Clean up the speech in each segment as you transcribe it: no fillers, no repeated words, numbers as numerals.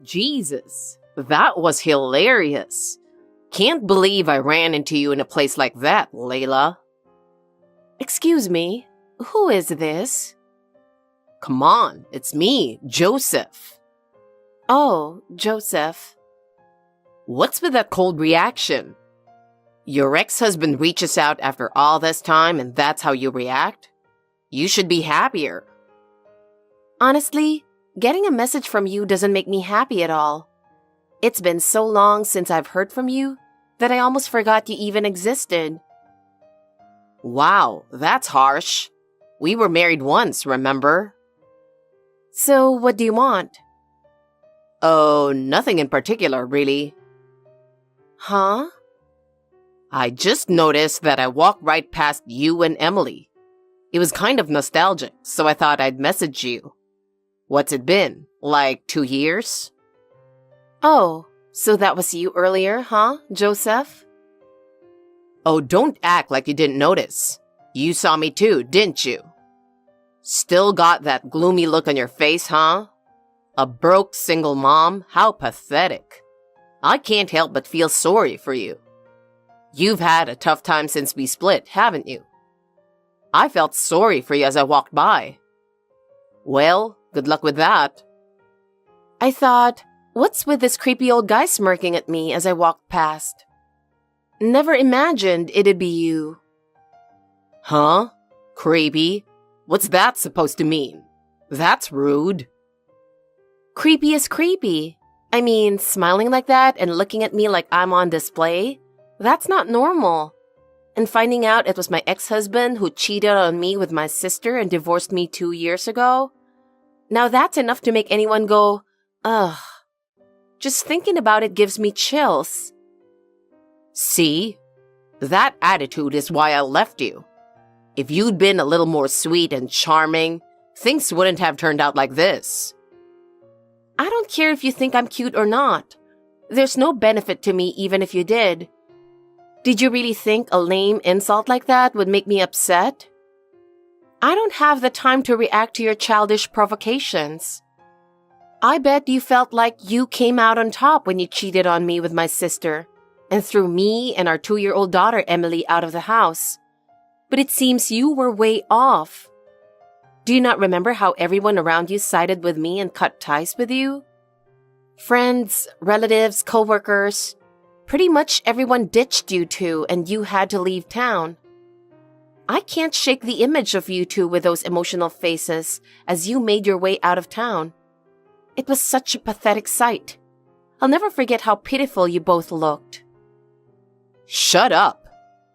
Jesus, that was hilarious. Can't believe I ran into you in a place like that, Layla. Excuse me, who is this? Come on, it's me, Joseph. Oh, Joseph. What's with that cold reaction? Your ex-husband reaches out after all this time and that's how you react? You should be happier. Honestly, getting a message from you doesn't make me happy at all. It's been so long since I've heard from you that I almost forgot you even existed. Wow, that's harsh. We were married once, remember? So, what do you want? Oh, nothing in particular, really. Huh? I just noticed that I walked right past you and Emily. It was kind of nostalgic, so I thought I'd message you. What's it been? Like 2 years? Oh, so that was you earlier, huh, Joseph? Oh, don't act like you didn't notice. You saw me too, didn't you? Still got that gloomy look on your face, huh? A broke single mom? How pathetic. I can't help but feel sorry for you. You've had a tough time since we split, haven't you? I felt sorry for you as I walked by. Well, good luck with that. I thought, what's with this creepy old guy smirking at me as I walked past? Never imagined it'd be you. Huh? Creepy? What's that supposed to mean? That's rude. Creepy is creepy. I mean, smiling like that and looking at me like I'm on display? That's not normal. And finding out it was my ex-husband who cheated on me with my sister and divorced me 2 years ago? Now that's enough to make anyone go, ugh. Just thinking about it gives me chills. See? That attitude is why I left you. If you'd been a little more sweet and charming, things wouldn't have turned out like this. I don't care if you think I'm cute or not. There's no benefit to me even if you did. Did you really think a lame insult like that would make me upset? I don't have the time to react to your childish provocations. I bet you felt like you came out on top when you cheated on me with my sister and threw me and our 2-year-old daughter Emily out of the house. But it seems you were way off. Do you not remember how everyone around you sided with me and cut ties with you? Friends, relatives, co-workers, pretty much everyone ditched you two and you had to leave town. I can't shake the image of you two with those emotional faces as you made your way out of town. It was such a pathetic sight. I'll never forget how pitiful you both looked. Shut up.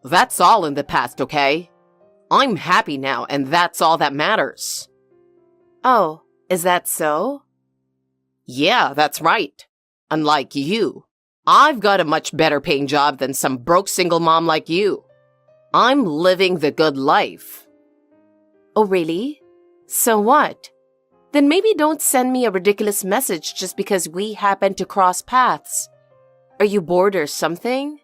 That's all in the past, okay? I'm happy now, and that's all that matters. Oh, is that so? Yeah, that's right. Unlike you, I've got a much better paying job than some broke single mom like you. I'm living the good life. Oh, really? So what? Then maybe don't send me a ridiculous message just because we happen to cross paths. Are you bored or something?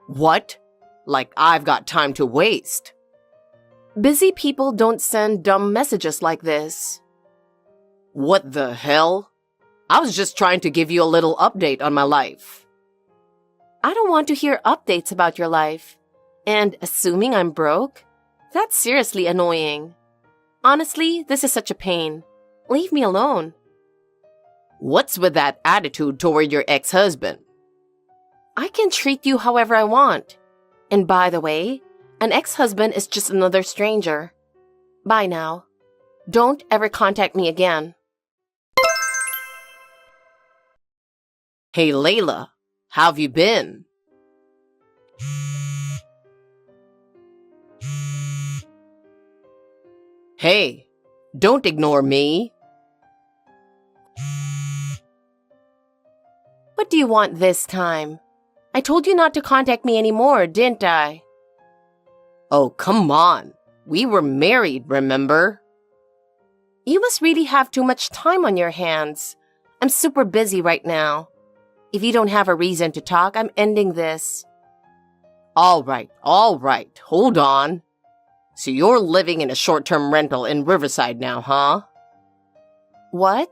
What? Like I've got time to waste. Busy people don't send dumb messages like this. What the hell? I was just trying to give you a little update on my life. I don't want to hear updates about your life. And assuming I'm broke? That's seriously annoying. Honestly, this is such a pain. Leave me alone. What's with that attitude toward your ex-husband? I can treat you however I want. And by the way, an ex-husband is just another stranger. Bye now. Don't ever contact me again. Hey Layla, how have you been? Hey, don't ignore me. What do you want this time? I told you not to contact me anymore, didn't I? Oh, come on. We were married, remember? You must really have too much time on your hands. I'm super busy right now. If you don't have a reason to talk, I'm ending this. All right. Hold on. So you're living in a short-term rental in Riverside now, huh? What?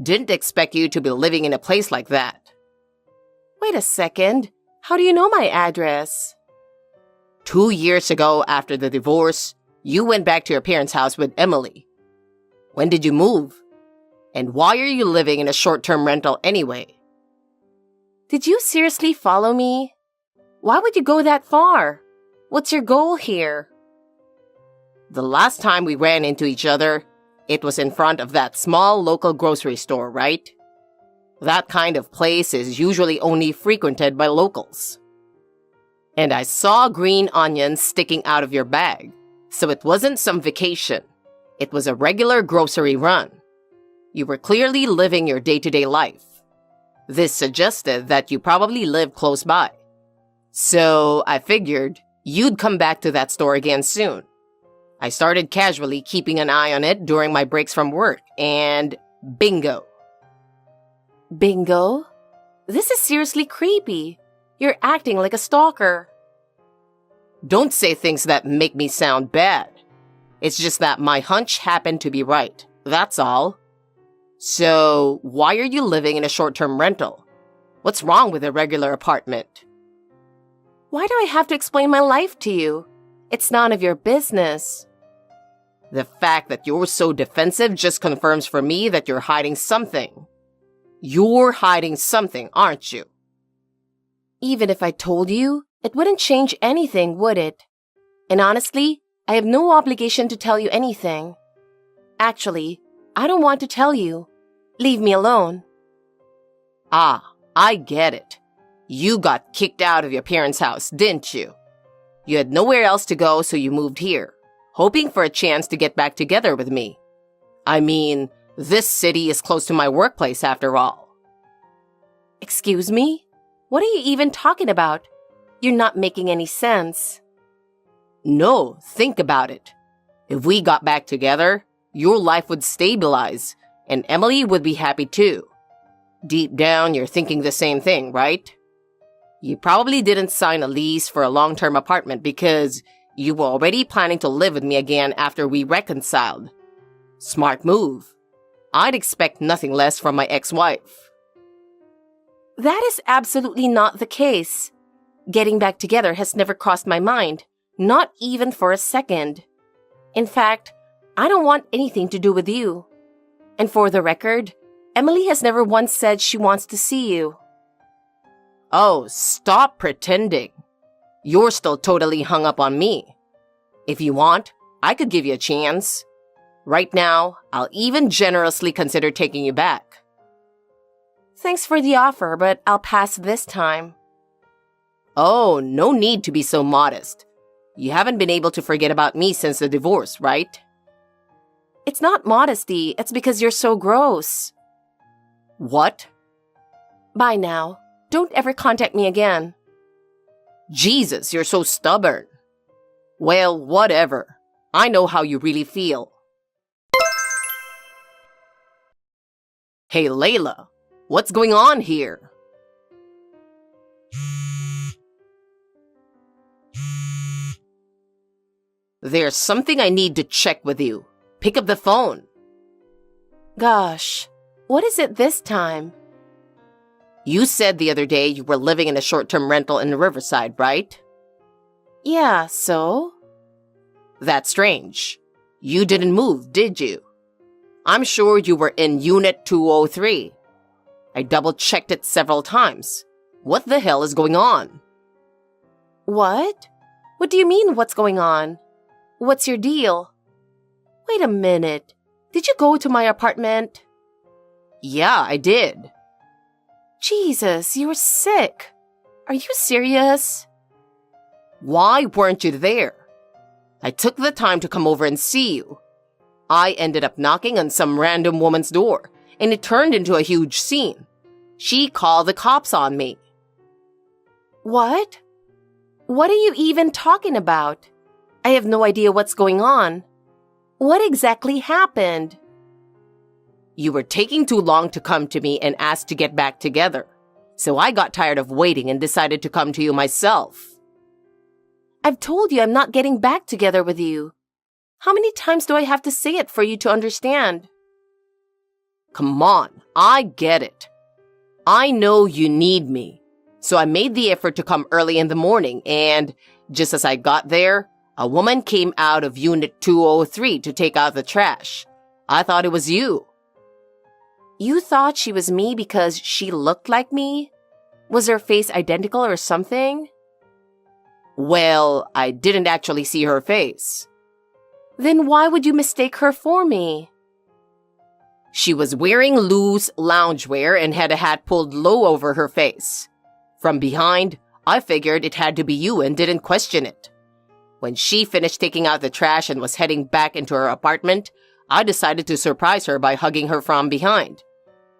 Didn't expect you to be living in a place like that. Wait a second. How do you know my address? 2 years ago, after the divorce, you went back to your parents' house with Emily. When did you move? And why are you living in a short-term rental anyway? Did you seriously follow me? Why would you go that far? What's your goal here? The last time we ran into each other, it was in front of that small local grocery store, right? That kind of place is usually only frequented by locals. And I saw green onions sticking out of your bag, so it wasn't some vacation. It was a regular grocery run. You were clearly living your day-to-day life. This suggested that you probably lived close by. So I figured you'd come back to that store again soon. I started casually keeping an eye on it during my breaks from work, and bingo. Bingo? This is seriously creepy. You're acting like a stalker. Don't say things that make me sound bad. It's just that my hunch happened to be right. That's all. So, why are you living in a short-term rental? What's wrong with a regular apartment? Why do I have to explain my life to you? It's none of your business. The fact that you're so defensive just confirms for me that you're hiding something. You're hiding something, aren't you? Even if I told you, it wouldn't change anything, would it? And honestly, I have no obligation to tell you anything. Actually, I don't want to tell you. Leave me alone. Ah, I get it. You got kicked out of your parents' house, didn't you? You had nowhere else to go, so you moved here, hoping for a chance to get back together with me. I mean, this city is close to my workplace after all. Excuse me? What are you even talking about? You're not making any sense. No, think about it. If we got back together, your life would stabilize, and Emily would be happy too. Deep down, you're thinking the same thing, right? You probably didn't sign a lease for a long-term apartment because you were already planning to live with me again after we reconciled. Smart move. I'd expect nothing less from my ex-wife. That is absolutely not the case. Getting back together has never crossed my mind, not even for a second. In fact, I don't want anything to do with you. And for the record, Emily has never once said she wants to see you. Oh, stop pretending. You're still totally hung up on me. If you want, I could give you a chance. Right now, I'll even generously consider taking you back. Thanks for the offer, but I'll pass this time. Oh, no need to be so modest. You haven't been able to forget about me since the divorce, right? It's not modesty, it's because you're so gross. What? Bye now. Don't ever contact me again. Jesus, you're so stubborn. Well, whatever. I know how you really feel. Hey, Layla, what's going on here? There's something I need to check with you. Pick up the phone. Gosh, what is it this time? You said the other day you were living in a short-term rental in Riverside, right? Yeah, so? That's strange. You didn't move, did you? I'm sure you were in Unit 203. I double-checked it several times. What the hell is going on? What? What do you mean, what's going on? What's your deal? Wait a minute. Did you go to my apartment? Yeah, I did. Jesus, you were sick. Are you serious? Why weren't you there? I took the time to come over and see you. I ended up knocking on some random woman's door, and it turned into a huge scene. She called the cops on me. What? What are you even talking about? I have no idea what's going on. What exactly happened? You were taking too long to come to me and ask to get back together. So I got tired of waiting and decided to come to you myself. I've told you I'm not getting back together with you. How many times do I have to say it for you to understand? Come on, I get it. I know you need me. So I made the effort to come early in the morning, and just as I got there, a woman came out of Unit 203 to take out the trash. I thought it was you. You thought she was me because she looked like me? Was her face identical or something? Well, I didn't actually see her face. Then why would you mistake her for me? She was wearing loose loungewear and had a hat pulled low over her face. From behind, I figured it had to be you and didn't question it. When she finished taking out the trash and was heading back into her apartment, I decided to surprise her by hugging her from behind.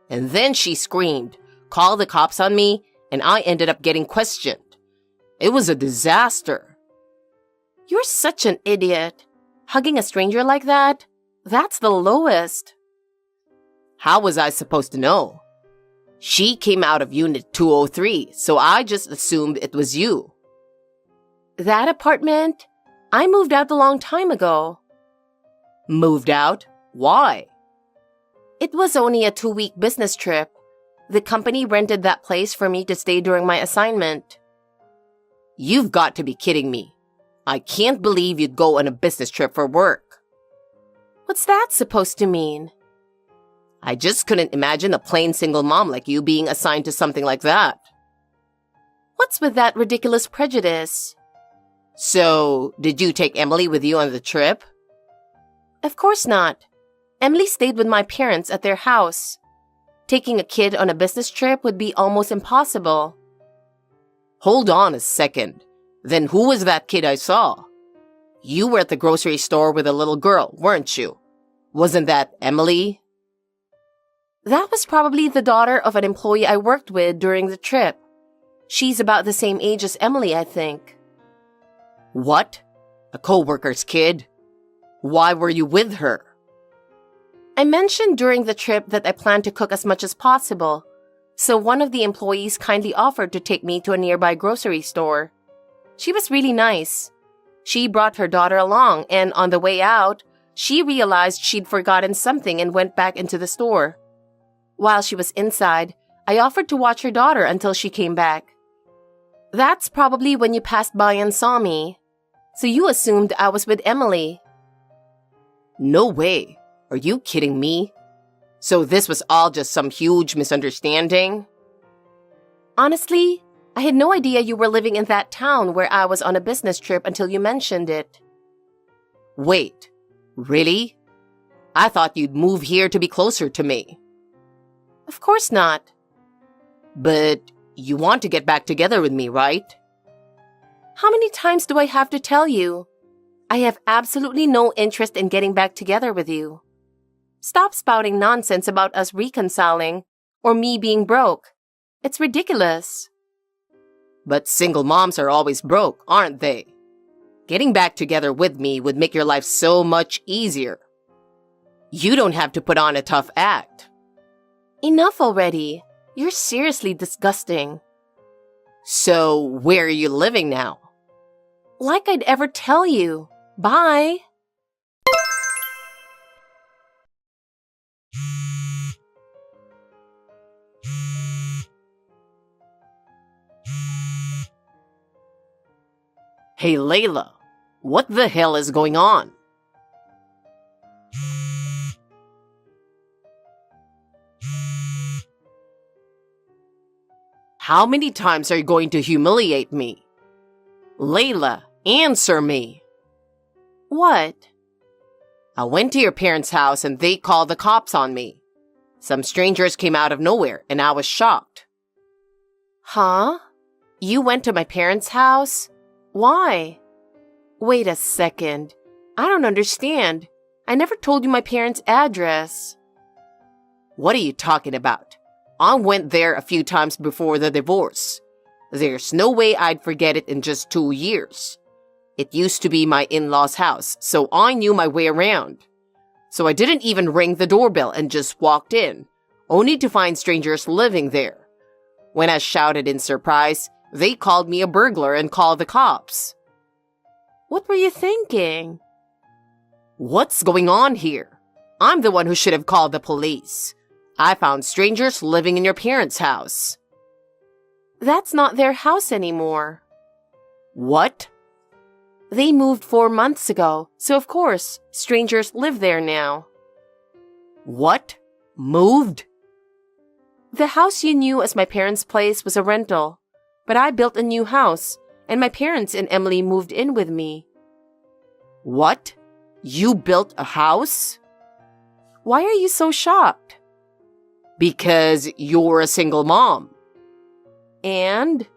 And then she screamed, called the cops on me, and I ended up getting questioned. It was a disaster. You're such an idiot. Hugging a stranger like that? That's the lowest. How was I supposed to know? She came out of Unit 203, so I just assumed it was you. That apartment? I moved out a long time ago. Moved out? Why? It was only a 2-week business trip. The company rented that place for me to stay during my assignment. You've got to be kidding me. I can't believe you'd go on a business trip for work. What's that supposed to mean? I just couldn't imagine a plain single mom like you being assigned to something like that. What's with that ridiculous prejudice? So, did you take Emily with you on the trip? Of course not. Emily stayed with my parents at their house. Taking a kid on a business trip would be almost impossible. Hold on a second. Then who was that kid I saw? You were at the grocery store with a little girl, weren't you? Wasn't that Emily? That was probably the daughter of an employee I worked with during the trip. She's about the same age as Emily, I think. What? A co-worker's kid? Why were you with her? I mentioned during the trip that I planned to cook as much as possible, so one of the employees kindly offered to take me to a nearby grocery store. She was really nice. She brought her daughter along, and on the way out, she realized she'd forgotten something and went back into the store. While she was inside, I offered to watch her daughter until she came back. That's probably when you passed by and saw me. So you assumed I was with Emily. No way. Are you kidding me? So this was all just some huge misunderstanding? Honestly, I had no idea you were living in that town where I was on a business trip until you mentioned it. Wait, really? I thought you'd move here to be closer to me. Of course not. But you want to get back together with me, right? How many times do I have to tell you? I have absolutely no interest in getting back together with you. Stop spouting nonsense about us reconciling or me being broke. It's ridiculous. But single moms are always broke, aren't they? Getting back together with me would make your life so much easier. You don't have to put on a tough act. Enough already. You're seriously disgusting. So, where are you living now? Like I'd ever tell you. Bye. Hey, Layla, what the hell is going on? How many times are you going to humiliate me? Layla, answer me. What? I went to your parents' house and they called the cops on me. Some strangers came out of nowhere and I was shocked. Huh? You went to my parents' house? Why? Wait a second. I don't understand. I never told you my parents' address. What are you talking about? I went there a few times before the divorce. There's no way I'd forget it in just 2 years. It used to be my in-laws' house, so I knew my way around. So I didn't even ring the doorbell and just walked in, only to find strangers living there. When I shouted in surprise, they called me a burglar and called the cops. What were you thinking? What's going on here? I'm the one who should have called the police. I found strangers living in your parents' house. That's not their house anymore. What? They moved 4 months ago, so of course, strangers live there now. What? Moved? The house you knew as my parents' place was a rental, but I built a new house, and my parents and Emily moved in with me. What? You built a house? Why are you so shocked? Because you're a single mom. And?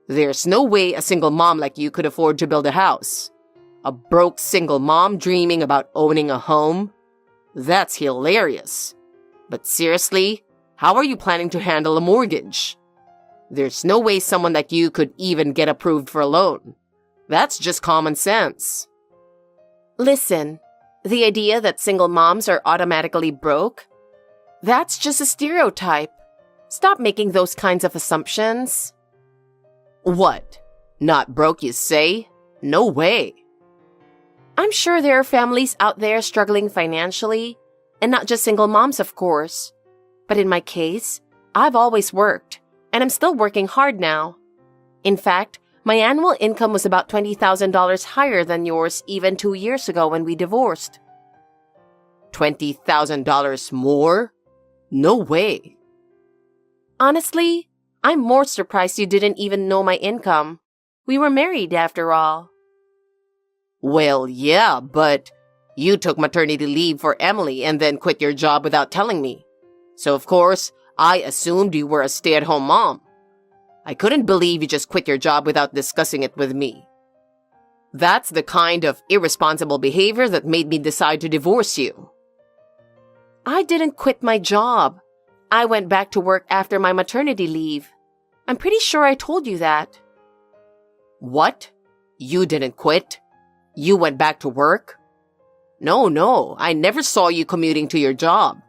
There's no way a single mom like you could afford to build a house. A broke single mom dreaming about owning a home? That's hilarious. But seriously, how are you planning to handle a mortgage? There's no way someone like you could even get approved for a loan. That's just common sense. Listen, the idea that single moms are automatically broke? That's just a stereotype. Stop making those kinds of assumptions. What? Not broke, you say? No way. I'm sure there are families out there struggling financially, and not just single moms, of course. But in my case, I've always worked, and I'm still working hard now. In fact, my annual income was about $20,000 higher than yours even 2 years ago when we divorced. $20,000 more? No way. Honestly, I'm more surprised you didn't even know my income. We were married after all. Well, yeah, but you took maternity leave for Emily and then quit your job without telling me. So of course, I assumed you were a stay-at-home mom. I couldn't believe you just quit your job without discussing it with me. That's the kind of irresponsible behavior that made me decide to divorce you. I didn't quit my job. I went back to work after my maternity leave. I'm pretty sure I told you that. What? You didn't quit? You went back to work? No, I never saw you commuting to your job.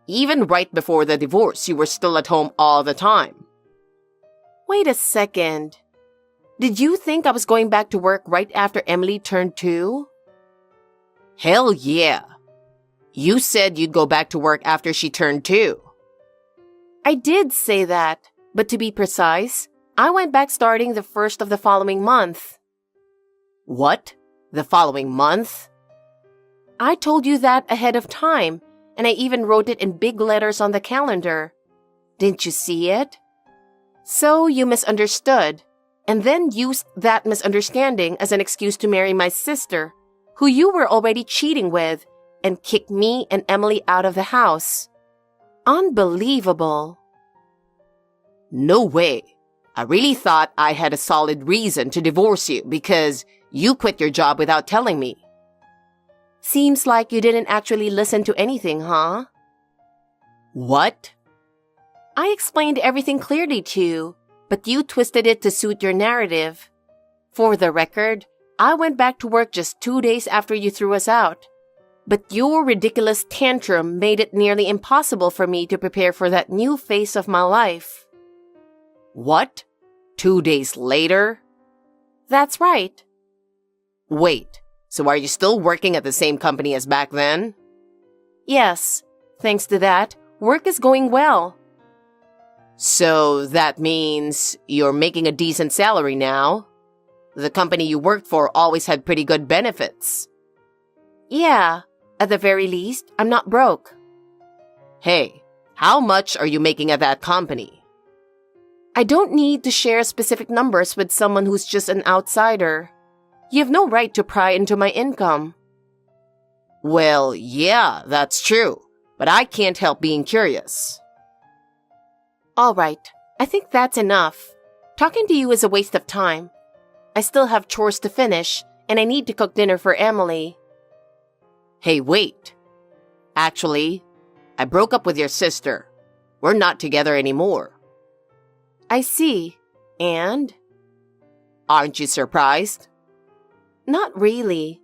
Even right before the divorce, you were still at home all the time. Wait a second. Did you think I was going back to work right after Emily turned 2? Hell yeah. You said you'd go back to work after she turned 2. I did say that, but to be precise, I went back starting the first of the following month. What? The following month? I told you that ahead of time, and I even wrote it in big letters on the calendar. Didn't you see it? So you misunderstood, and then used that misunderstanding as an excuse to marry my sister, who you were already cheating with, and kick me and Emily out of the house. Unbelievable. No way. I really thought I had a solid reason to divorce you because you quit your job without telling me. Seems like you didn't actually listen to anything, huh? What? I explained everything clearly to you, but you twisted it to suit your narrative. For the record, I went back to work just 2 days after you threw us out. But your ridiculous tantrum made it nearly impossible for me to prepare for that new phase of my life. What? 2 days later? That's right. Wait, so are you still working at the same company as back then? Yes. Thanks to that, work is going well. So that means you're making a decent salary now? The company you worked for always had pretty good benefits. Yeah, at the very least, I'm not broke. Hey, how much are you making at that company? I don't need to share specific numbers with someone who's just an outsider. You have no right to pry into my income. Well, yeah, that's true, but I can't help being curious. All right, I think that's enough. Talking to you is a waste of time. I still have chores to finish, and I need to cook dinner for Emily. Hey, wait. Actually, I broke up with your sister. We're not together anymore. I see. And? Aren't you surprised? Not really.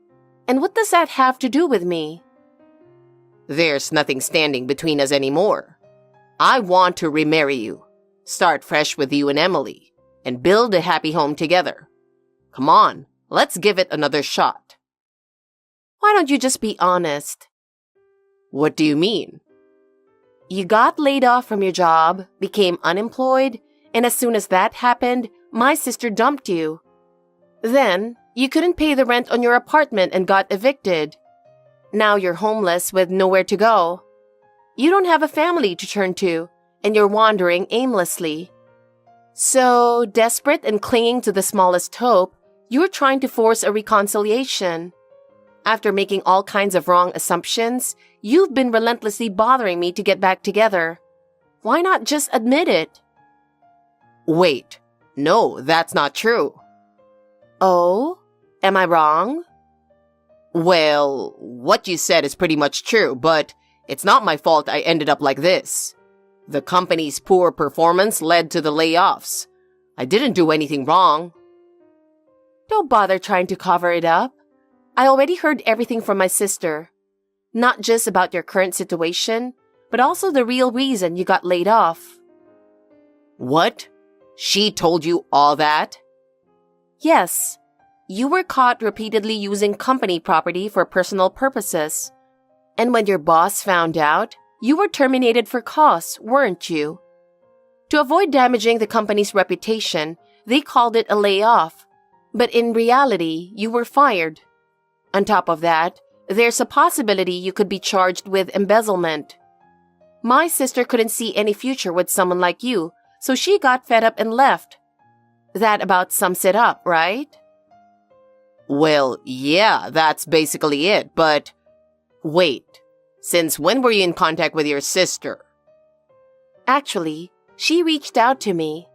And what does that have to do with me? There's nothing standing between us anymore. I want to remarry you, start fresh with you and Emily, and build a happy home together. Come on, let's give it another shot. Why don't you just be honest? What do you mean? You got laid off from your job, became unemployed, and as soon as that happened, my sister dumped you. Then, you couldn't pay the rent on your apartment and got evicted. Now you're homeless with nowhere to go. You don't have a family to turn to, and you're wandering aimlessly. So, desperate and clinging to the smallest hope, you're trying to force a reconciliation. After making all kinds of wrong assumptions, you've been relentlessly bothering me to get back together. Why not just admit it? Wait, no, that's not true. Oh? Am I wrong? Well, what you said is pretty much true, but it's not my fault I ended up like this. The company's poor performance led to the layoffs. I didn't do anything wrong. Don't bother trying to cover it up. I already heard everything from my sister. Not just about your current situation, but also the real reason you got laid off. What? She told you all that? Yes. You were caught repeatedly using company property for personal purposes. And when your boss found out, you were terminated for cause, weren't you? To avoid damaging the company's reputation, they called it a layoff. But in reality, you were fired. On top of that, there's a possibility you could be charged with embezzlement. My sister couldn't see any future with someone like you, so she got fed up and left. That about sums it up, right? Well, yeah, that's basically it, but wait, since when were you in contact with your sister? Actually, she reached out to me.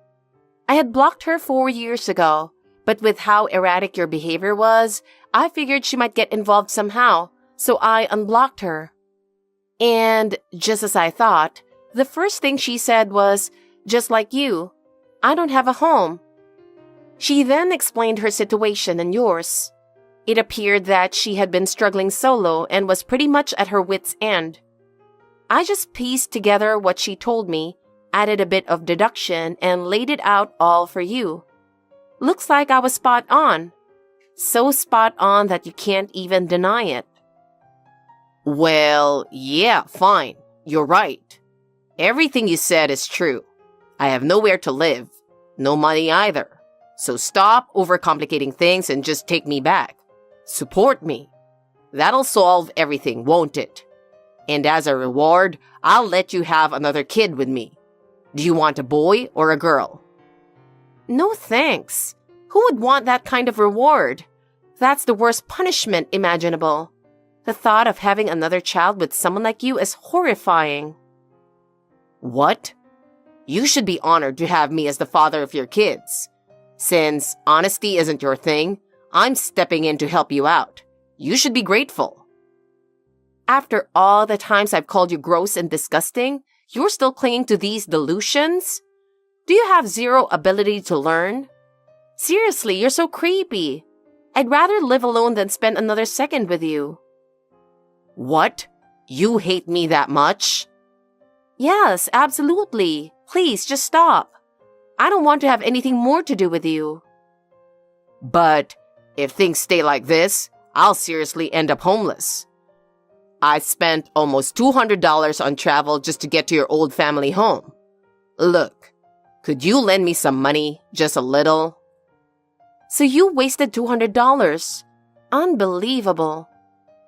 I had blocked her 4 years ago, but with how erratic your behavior was, I figured she might get involved somehow, so I unblocked her. And just as I thought, the first thing she said was, just like you, I don't have a home. She then explained her situation and yours. It appeared that she had been struggling solo and was pretty much at her wit's end. I just pieced together what she told me, added a bit of deduction, and laid it out all for you. Looks like I was spot on. So spot on that you can't even deny it. Well, yeah, fine. You're right. Everything you said is true. I have nowhere to live. No money either. So stop overcomplicating things and just take me back. Support me. That'll solve everything, won't it? And as a reward, I'll let you have another kid with me. Do you want a boy or a girl? No thanks. Who would want that kind of reward? That's the worst punishment imaginable. The thought of having another child with someone like you is horrifying. What? You should be honored to have me as the father of your kids. Since honesty isn't your thing, I'm stepping in to help you out. You should be grateful. After all the times I've called you gross and disgusting, you're still clinging to these delusions? Do you have zero ability to learn? Seriously, you're so creepy. I'd rather live alone than spend another second with you. What? You hate me that much? Yes, absolutely. Please, just stop. I don't want to have anything more to do with you. But if things stay like this, I'll seriously end up homeless. I spent almost $200 on travel just to get to your old family home. Look, could you lend me some money, just a little? So you wasted $200. Unbelievable.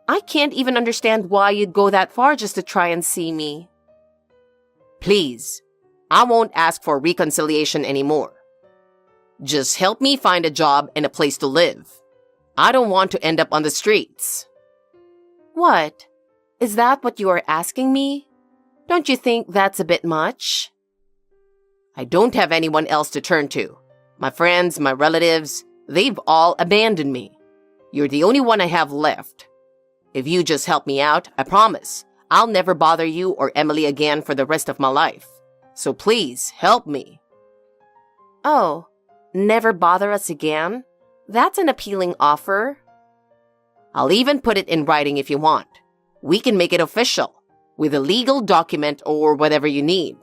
I can't even understand why you'd go that far just to try and see me. Please, I won't ask for reconciliation anymore. Just help me find a job and a place to live. I don't want to end up on the streets. What? Is that what you are asking me? Don't you think that's a bit much? I don't have anyone else to turn to. My friends, my relatives, they've all abandoned me. You're the only one I have left. If you just help me out, I promise, I'll never bother you or Emily again for the rest of my life. So please, help me. Oh, never bother us again? That's an appealing offer. I'll even put it in writing if you want. We can make it official, with a legal document or whatever you need.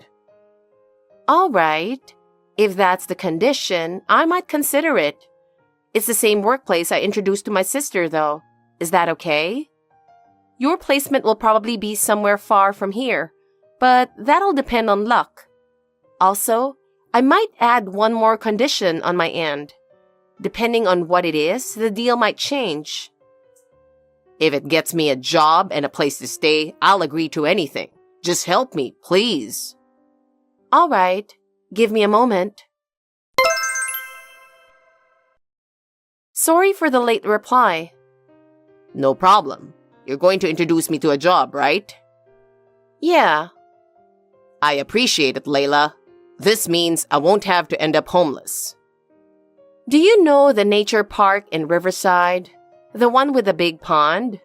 All right. If that's the condition, I might consider it. It's the same workplace I introduced to my sister, though. Is that okay? Your placement will probably be somewhere far from here, but that'll depend on luck. Also, I might add one more condition on my end. Depending on what it is, the deal might change. If it gets me a job and a place to stay, I'll agree to anything. Just help me, please. All right, give me a moment. Sorry for the late reply. No problem. You're going to introduce me to a job, right? Yeah. I appreciate it, Layla. This means I won't have to end up homeless. Do you know the nature park in Riverside? The one with the big pond?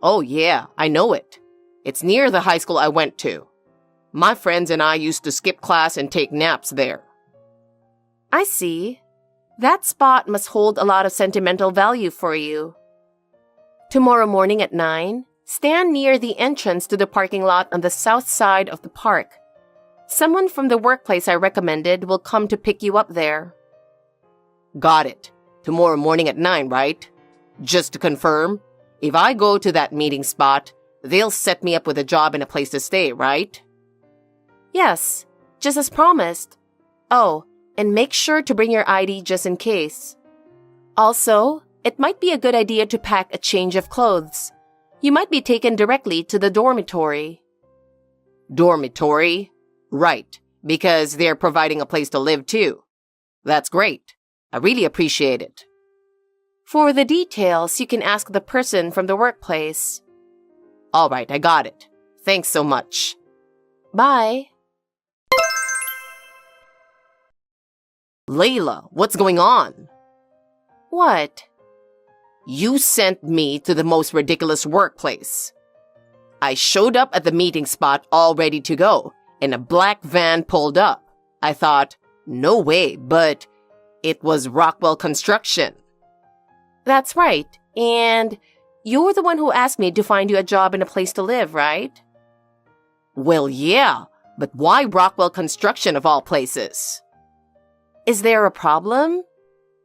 Oh yeah, I know it. It's near the high school I went to. My friends and I used to skip class and take naps there. I see. That spot must hold a lot of sentimental value for you. Tomorrow morning at 9, stand near the entrance to the parking lot on the south side of the park. Someone from the workplace I recommended will come to pick you up there. Got it. Tomorrow morning at 9, right? Just to confirm, if I go to that meeting spot, they'll set me up with a job and a place to stay, right? Yes, just as promised. Oh, and make sure to bring your ID just in case. Also, it might be a good idea to pack a change of clothes. You might be taken directly to the dormitory. Dormitory? Right, because they're providing a place to live too. That's great. I really appreciate it. For the details, you can ask the person from the workplace. All right, I got it. Thanks so much. Bye. Layla, what's going on? What? You sent me to the most ridiculous workplace. I showed up at the meeting spot all ready to go, and a black van pulled up. I thought, no way, but it was Rockwell Construction. That's right. And you're the one who asked me to find you a job and a place to live, right? Well, yeah, but why Rockwell Construction of all places? Is there a problem?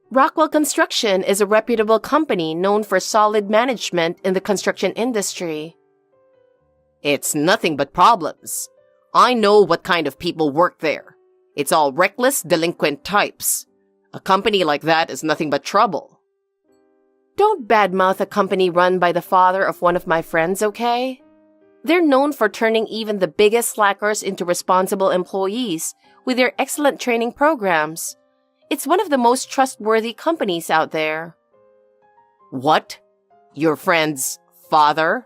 Rockwell Construction is a reputable company known for solid management in the construction industry. It's nothing but problems. I know what kind of people work there. It's all reckless, delinquent types. A company like that is nothing but trouble. Don't badmouth a company run by the father of one of my friends, okay? They're known for turning even the biggest slackers into responsible employees with their excellent training programs. It's one of the most trustworthy companies out there. What? Your friend's father?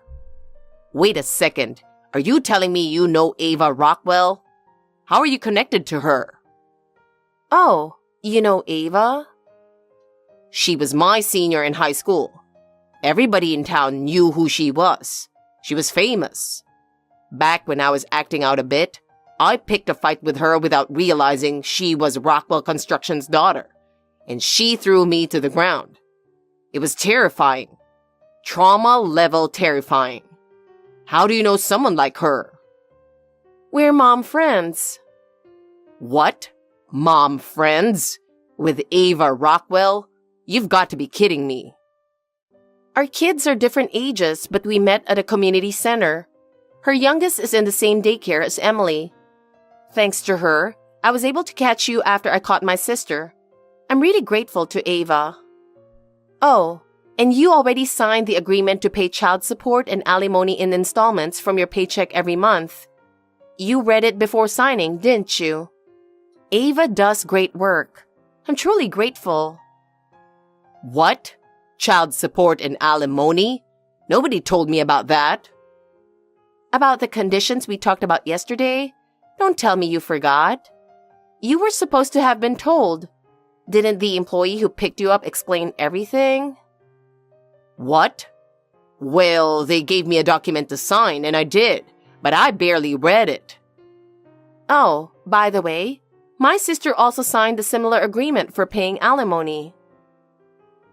Wait a second. Are you telling me you know Ava Rockwell? How are you connected to her? Oh, you know Ava? She was my senior in high school. Everybody in town knew who she was. She was famous. Back when I was acting out a bit, I picked a fight with her without realizing she was Rockwell Construction's daughter, and she threw me to the ground. It was terrifying. Trauma-level terrifying. How do you know someone like her? We're mom friends. What? Mom friends? With Ava Rockwell? You've got to be kidding me. Our kids are different ages, but we met at a community center. Her youngest is in the same daycare as Emily. Thanks to her, I was able to catch you after I caught my sister. I'm really grateful to Ava. Oh, and you already signed the agreement to pay child support and alimony in installments from your paycheck every month. You read it before signing, didn't you? Ava does great work. I'm truly grateful. What? Child support and alimony? Nobody told me about that. About the conditions we talked about yesterday? Don't tell me you forgot. You were supposed to have been told. Didn't the employee who picked you up explain everything? What? Well, they gave me a document to sign, and I did, but I barely read it. Oh, by the way, my sister also signed a similar agreement for paying alimony.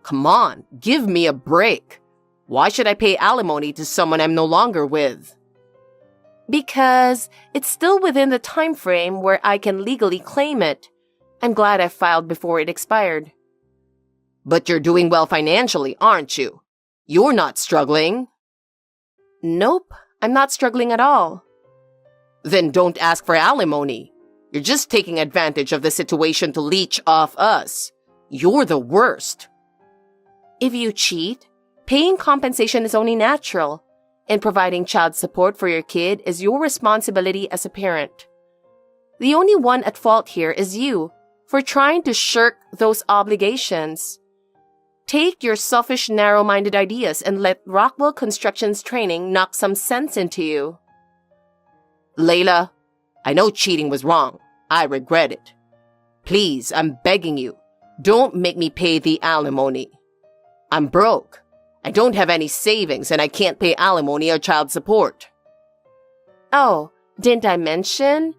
Come on, give me a break. Why should I pay alimony to someone I'm no longer with? Because it's still within the time frame where I can legally claim it. I'm glad I filed before it expired. But you're doing well financially, aren't you? You're not struggling. Nope, I'm not struggling at all. Then don't ask for alimony. You're just taking advantage of the situation to leech off us. You're the worst. If you cheat, paying compensation is only natural, and providing child support for your kid is your responsibility as a parent. The only one at fault here is you for trying to shirk those obligations. Take your selfish, narrow-minded ideas and let Rockwell Construction's training knock some sense into you. Layla, I know cheating was wrong. I regret it. Please, I'm begging you, don't make me pay the alimony. I'm broke. I don't have any savings and I can't pay alimony or child support. Oh, didn't I mention?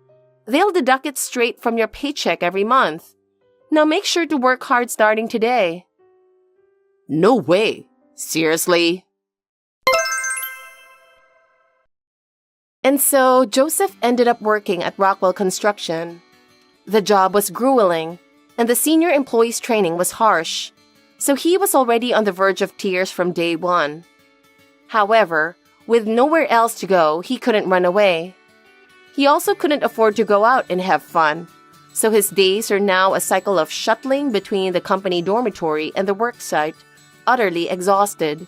They'll deduct it straight from your paycheck every month. Now make sure to work hard starting today. No way. Seriously? And so Joseph ended up working at Rockwell Construction. The job was grueling, and the senior employee's training was harsh, so he was already on the verge of tears from day one. However, with nowhere else to go, he couldn't run away. He also couldn't afford to go out and have fun, so his days are now a cycle of shuttling between the company dormitory and the work site, utterly exhausted.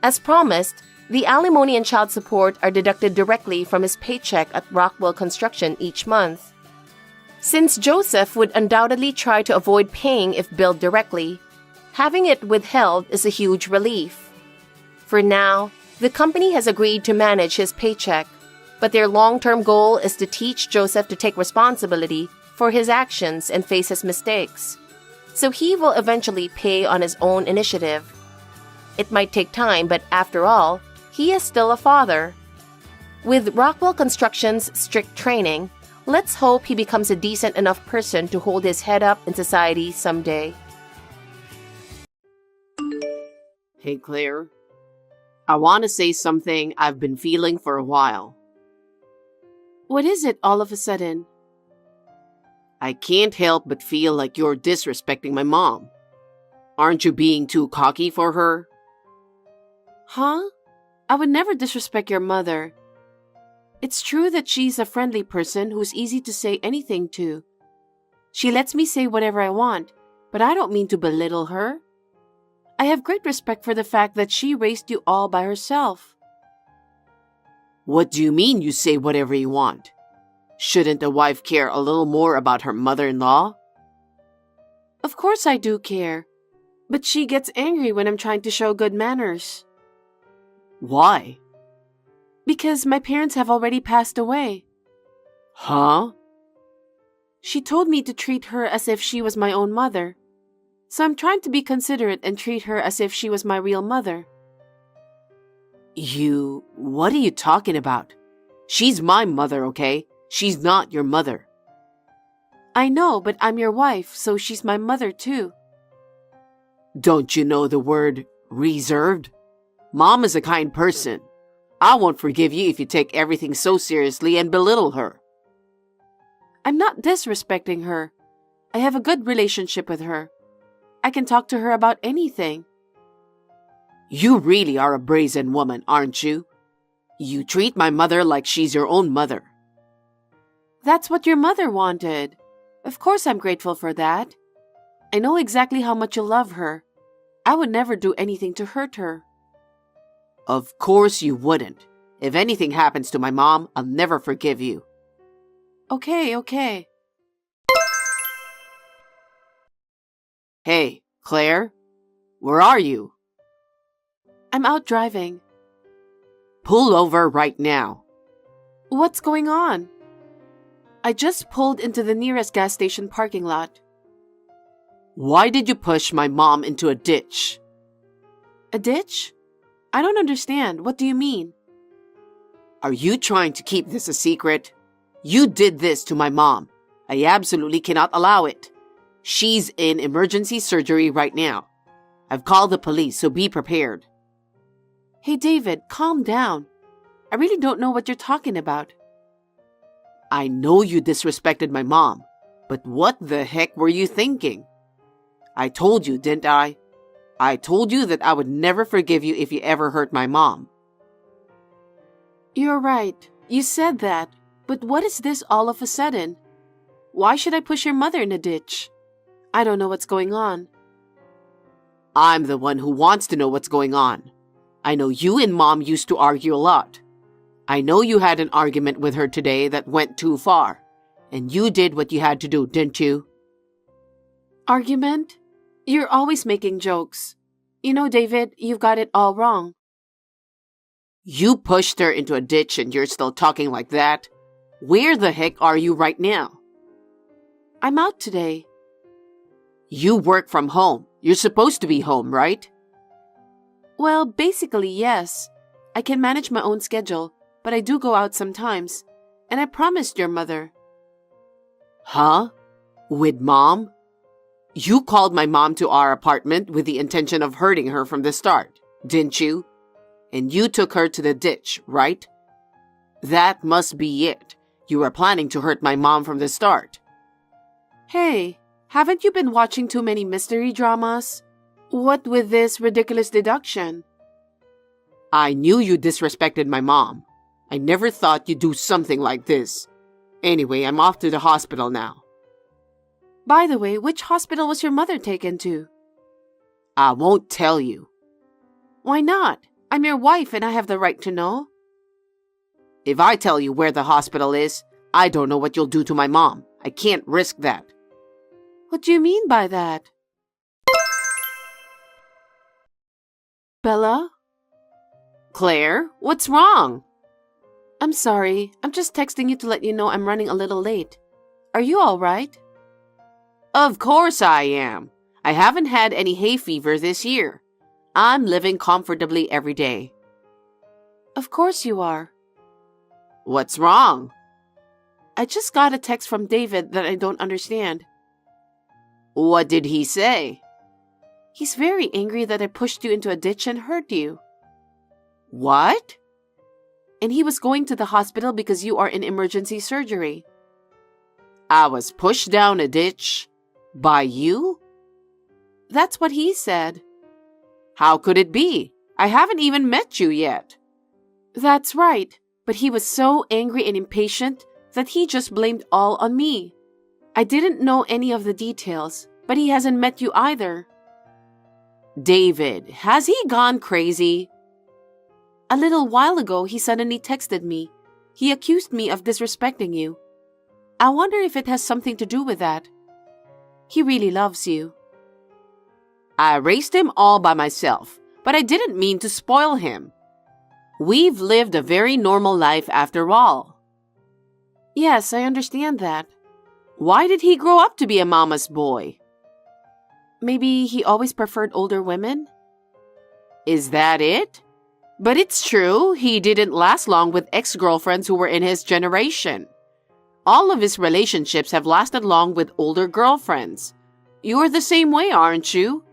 As promised, the alimony and child support are deducted directly from his paycheck at Rockwell Construction each month. Since Joseph would undoubtedly try to avoid paying if billed directly, having it withheld is a huge relief. For now, the company has agreed to manage his paycheck, but their long-term goal is to teach Joseph to take responsibility for his actions and face his mistakes, so he will eventually pay on his own initiative. It might take time, but after all, he is still a father. With Rockwell Construction's strict training, let's hope he becomes a decent enough person to hold his head up in society someday. Hey, Claire. I want to say something I've been feeling for a while. What is it all of a sudden? I can't help but feel like you're disrespecting my mom. Aren't you being too cocky for her? Huh? I would never disrespect your mother. It's true that she's a friendly person who's easy to say anything to. She lets me say whatever I want, but I don't mean to belittle her. I have great respect for the fact that she raised you all by herself. What do you mean you say whatever you want? Shouldn't a wife care a little more about her mother-in-law? Of course I do care, but she gets angry when I'm trying to show good manners. Why? Because my parents have already passed away. Huh? She told me to treat her as if she was my own mother. So I'm trying to be considerate and treat her as if she was my real mother. What are you talking about? She's my mother, okay? She's not your mother. I know, but I'm your wife, so she's my mother too. Don't you know the word reserved? Mom is a kind person. I won't forgive you if you take everything so seriously and belittle her. I'm not disrespecting her. I have a good relationship with her. I can talk to her about anything. You really are a brazen woman, aren't you? You treat my mother like she's your own mother. That's what your mother wanted. Of course I'm grateful for that. I know exactly how much you love her. I would never do anything to hurt her. Of course you wouldn't. If anything happens to my mom, I'll never forgive you. Okay. Hey, Claire? Where are you? I'm out driving. Pull over right now. What's going on? I just pulled into the nearest gas station parking lot. Why did you push my mom into a ditch? A ditch? I don't understand. What do you mean? Are you trying to keep this a secret? You did this to my mom. I absolutely cannot allow it. She's in emergency surgery right now. I've called the police, so be prepared. Hey, David, calm down. I really don't know what you're talking about. I know you disrespected my mom, but what the heck were you thinking? I told you, didn't I? I told you that I would never forgive you if you ever hurt my mom. You're right. You said that. But what is this all of a sudden? Why should I push your mother in a ditch? I don't know what's going on. I'm the one who wants to know what's going on. I know you and Mom used to argue a lot. I know you had an argument with her today that went too far. And you did what you had to do, didn't you? Argument? You're always making jokes. You know, David, you've got it all wrong. You pushed her into a ditch and you're still talking like that? Where the heck are you right now? I'm out today. You work from home. You're supposed to be home, right? Well, basically, yes. I can manage my own schedule, but I do go out sometimes. And I promised your mother. Huh? With Mom? You called my mom to our apartment with the intention of hurting her from the start, didn't you? And you took her to the ditch, right? That must be it. You were planning to hurt my mom from the start. Hey, haven't you been watching too many mystery dramas? What with this ridiculous deduction? I knew you disrespected my mom. I never thought you'd do something like this. Anyway, I'm off to the hospital now. By the way, which hospital was your mother taken to? I won't tell you. Why not? I'm your wife and I have the right to know. If I tell you where the hospital is, I don't know what you'll do to my mom. I can't risk that. What do you mean by that? Bella? Claire, what's wrong? I'm sorry. I'm just texting you to let you know I'm running a little late. Are you all right? Of course I am. I haven't had any hay fever this year. I'm living comfortably every day. Of course you are. What's wrong? I just got a text from David that I don't understand. What did he say? He's very angry that I pushed you into a ditch and hurt you. What? And he was going to the hospital because you are in emergency surgery. I was pushed down a ditch? By you? That's what he said. How could it be? I haven't even met you yet. That's right, but he was so angry and impatient that he just blamed all on me. I didn't know any of the details, but he hasn't met you either. David, has he gone crazy? A little while ago, he suddenly texted me. He accused me of disrespecting you. I wonder if it has something to do with that. He really loves you. I raised him all by myself, but I didn't mean to spoil him. We've lived a very normal life after all. Yes, I understand that. Why did he grow up to be a mama's boy? Maybe he always preferred older women? Is that it? But it's true, he didn't last long with ex-girlfriends who were in his generation. All of his relationships have lasted long with older girlfriends. You're the same way, aren't you?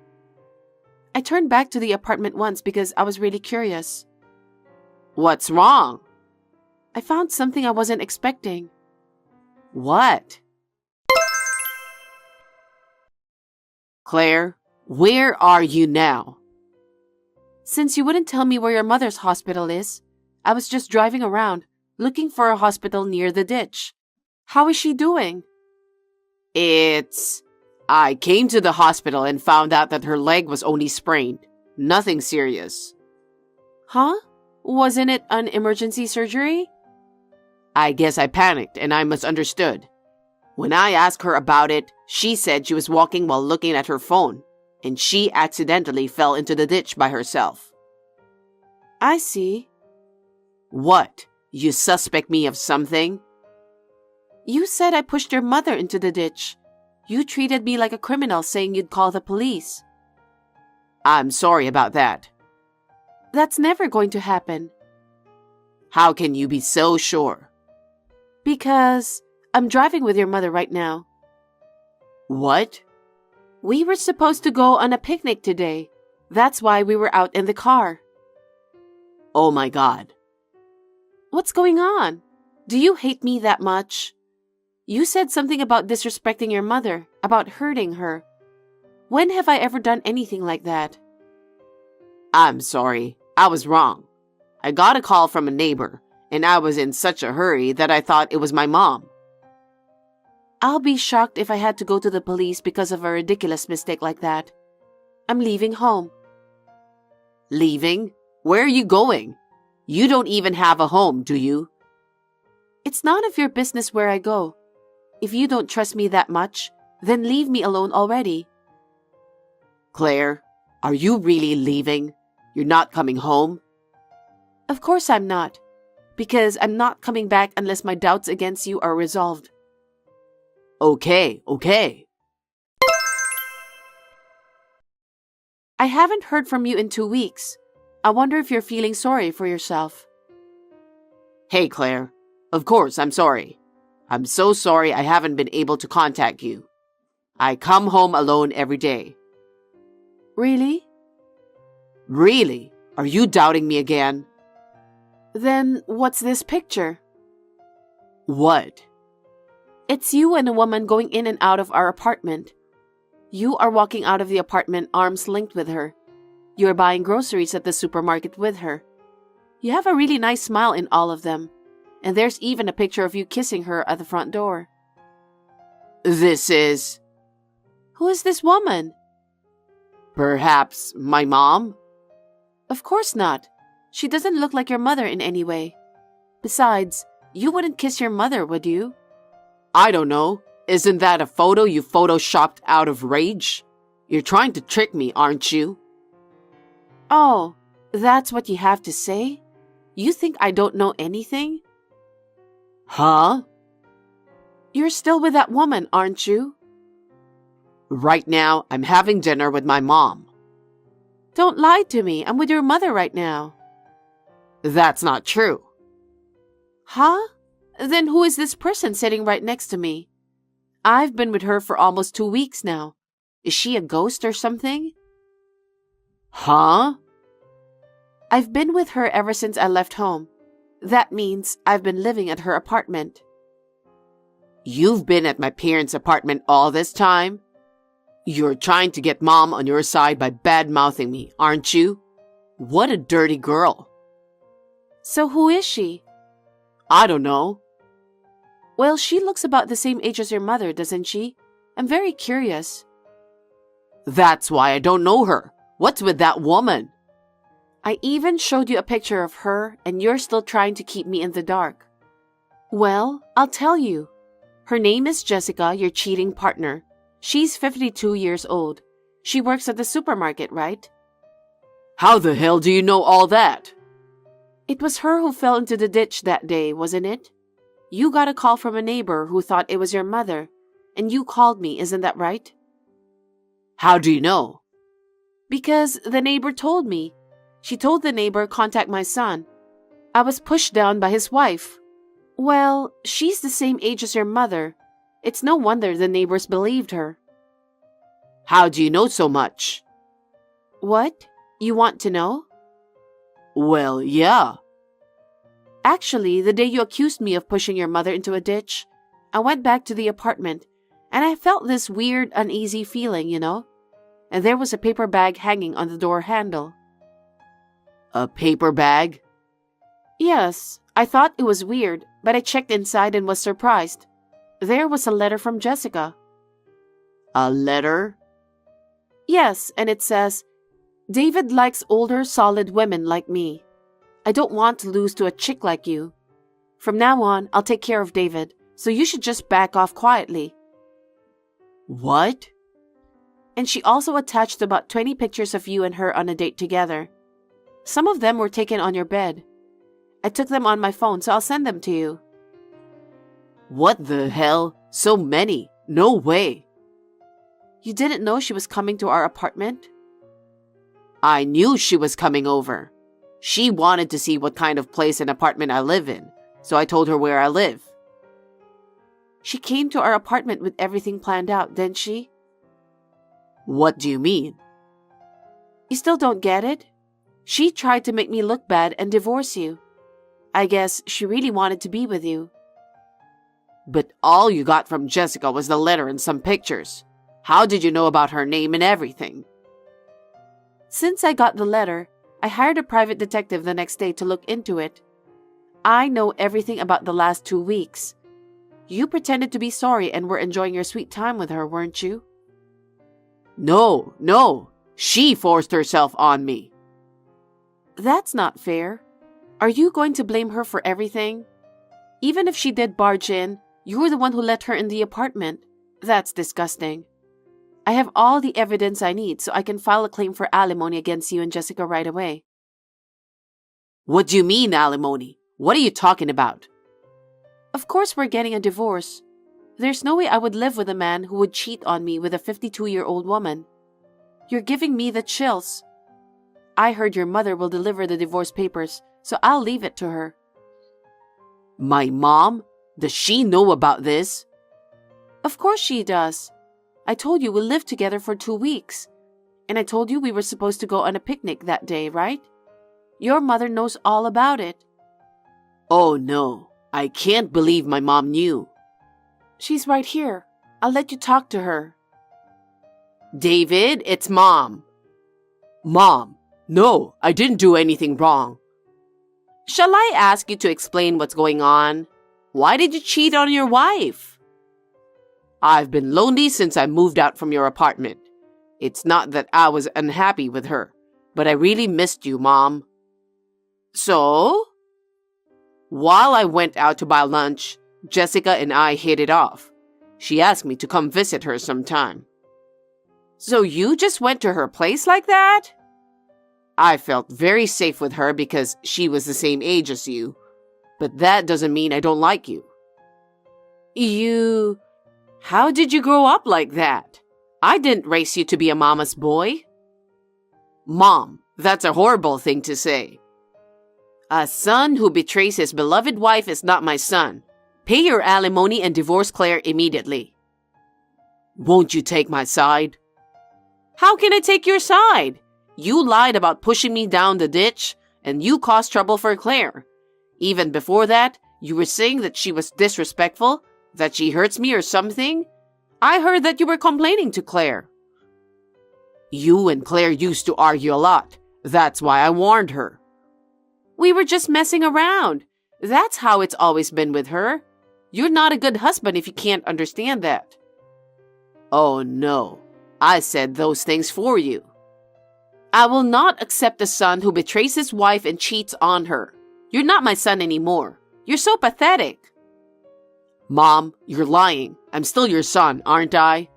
I turned back to the apartment once because I was really curious. What's wrong? I found something I wasn't expecting. What? Claire, where are you now? Since you wouldn't tell me where your mother's hospital is, I was just driving around, looking for a hospital near the ditch. How is she doing? I came to the hospital and found out that her leg was only sprained. Nothing serious. Huh? Wasn't it an emergency surgery? I guess I panicked and I misunderstood. When I asked her about it, she said she was walking while looking at her phone, and she accidentally fell into the ditch by herself. I see. What? You suspect me of something? You said I pushed your mother into the ditch. You treated me like a criminal, saying you'd call the police. I'm sorry about that. That's never going to happen. How can you be so sure? Because I'm driving with your mother right now. What? We were supposed to go on a picnic today. That's why we were out in the car. Oh my God. What's going on? Do you hate me that much? You said something about disrespecting your mother, about hurting her. When have I ever done anything like that? I'm sorry. I was wrong. I got a call from a neighbor, and I was in such a hurry that I thought it was my mom. I'll be shocked if I had to go to the police because of a ridiculous mistake like that. I'm leaving home. Leaving? Where are you going? You don't even have a home, do you? It's none of your business where I go. If you don't trust me that much, then leave me alone already. Claire, are you really leaving? You're not coming home? Of course I'm not, because I'm not coming back unless my doubts against you are resolved. Okay. I haven't heard from you in 2 weeks. I wonder if you're feeling sorry for yourself. Hey, Claire. Of course, I'm sorry. I'm so sorry I haven't been able to contact you. I come home alone every day. Really? Really? Are you doubting me again? Then what's this picture? What? It's you and a woman going in and out of our apartment. You are walking out of the apartment arms linked with her. You're buying groceries at the supermarket with her. You have a really nice smile in all of them. And there's even a picture of you kissing her at the front door. This is... Who is this woman? Perhaps my mom? Of course not. She doesn't look like your mother in any way. Besides, you wouldn't kiss your mother, would you? I don't know. Isn't that a photo you photoshopped out of rage? You're trying to trick me, aren't you? Oh, that's what you have to say? You think I don't know anything? Huh? You're still with that woman, aren't you? Right now, I'm having dinner with my mom. Don't lie to me. I'm with your mother right now. That's not true. Huh? Then who is this person sitting right next to me? I've been with her for almost 2 weeks now. Is she a ghost or something? Huh? I've been with her ever since I left home. That means I've been living at her apartment. You've been at my parents' apartment all this time? You're trying to get mom on your side by bad-mouthing me, aren't you? What a dirty girl. So who is she? I don't know. Well, she looks about the same age as your mother, doesn't she? I'm very curious. That's why I don't know her. What's with that woman? I even showed you a picture of her, and you're still trying to keep me in the dark. Well, I'll tell you. Her name is Jessica, your cheating partner. She's 52 years old. She works at the supermarket, right? How the hell do you know all that? It was her who fell into the ditch that day, wasn't it? You got a call from a neighbor who thought it was your mother, and you called me, isn't that right? How do you know? Because the neighbor told me. She told the neighbor contact my son. I was pushed down by his wife. Well, she's the same age as your mother. It's no wonder the neighbors believed her. How do you know so much? What? You want to know? Well, yeah. Actually, the day you accused me of pushing your mother into a ditch, I went back to the apartment, and I felt this weird, uneasy feeling, And there was a paper bag hanging on the door handle. A paper bag? Yes, I thought it was weird, but I checked inside and was surprised. There was a letter from Jessica. A letter? Yes, and it says, David likes older, solid women like me. I don't want to lose to a chick like you. From now on, I'll take care of David, so you should just back off quietly. What? And she also attached about 20 pictures of you and her on a date together. Some of them were taken on your bed. I took them on my phone, so I'll send them to you. What the hell? So many? No way. You didn't know she was coming to our apartment? I knew she was coming over. She wanted to see what kind of place and apartment I live in, so I told her where I live. She came to our apartment with everything planned out, didn't she? What do you mean? You still don't get it? She tried to make me look bad and divorce you. I guess she really wanted to be with you. But all you got from Jessica was the letter and some pictures. How did you know about her name and everything? Since I got the letter, I hired a private detective the next day to look into it. I know everything about the last 2 weeks. You pretended to be sorry and were enjoying your sweet time with her, weren't you? No, no. She forced herself on me. That's not fair. Are you going to blame her for everything? Even if she did barge in, you were the one who let her in the apartment. That's disgusting. I have all the evidence I need so I can file a claim for alimony against you and Jessica right away. What do you mean, alimony? What are you talking about? Of course we're getting a divorce. There's no way I would live with a man who would cheat on me with a 52-year-old woman. You're giving me the chills. I heard your mother will deliver the divorce papers, so I'll leave it to her. My mom? Does she know about this? Of course she does. I told you we'll live together for 2 weeks. And I told you we were supposed to go on a picnic that day, right? Your mother knows all about it. Oh no, I can't believe my mom knew. She's right here. I'll let you talk to her. David, it's Mom. Mom, no, I didn't do anything wrong. Shall I ask you to explain what's going on? Why did you cheat on your wife? I've been lonely since I moved out from your apartment. It's not that I was unhappy with her, but I really missed you, Mom. So? While I went out to buy lunch, Jessica and I hit it off. She asked me to come visit her sometime. So you just went to her place like that? I felt very safe with her because she was the same age as you. But that doesn't mean I don't like you. How did you grow up like that? I didn't raise you to be a mama's boy. Mom, that's a horrible thing to say. A son who betrays his beloved wife is not my son. Pay your alimony and divorce Claire immediately. Won't you take my side? How can I take your side? You lied about pushing me down the ditch, and you caused trouble for Claire. Even before that, you were saying that she was disrespectful, that she hurts me or something. I heard that you were complaining to Claire. You and Claire used to argue a lot. That's why I warned her. We were just messing around. That's how it's always been with her. You're not a good husband if you can't understand that. Oh no, I said those things for you. I will not accept a son who betrays his wife and cheats on her. You're not my son anymore. You're so pathetic. Mom, you're lying. I'm still your son, aren't I?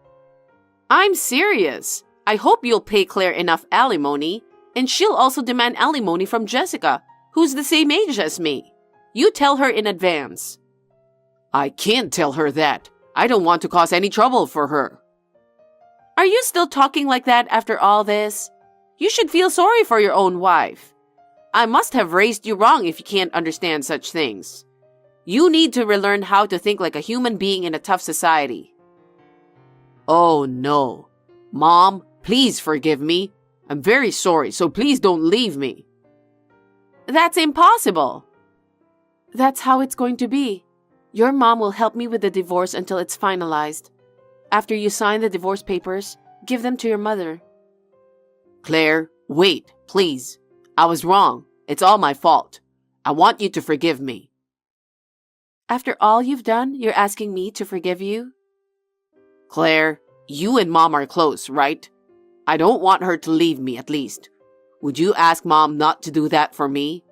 I'm serious. I hope you'll pay Claire enough alimony, and she'll also demand alimony from Jessica, who's the same age as me. You tell her in advance. I can't tell her that. I don't want to cause any trouble for her. Are you still talking like that after all this? You should feel sorry for your own wife. I must have raised you wrong if you can't understand such things. You need to relearn how to think like a human being in a tough society. Oh no. Mom, please forgive me. I'm very sorry, so please don't leave me. That's impossible. That's how it's going to be. Your mom will help me with the divorce until it's finalized. After you sign the divorce papers, give them to your mother. Claire, wait, please. I was wrong. It's all my fault. I want you to forgive me. After all you've done, you're asking me to forgive you? Claire, you and Mom are close, right? I don't want her to leave me, at least. Would you ask Mom not to do that for me?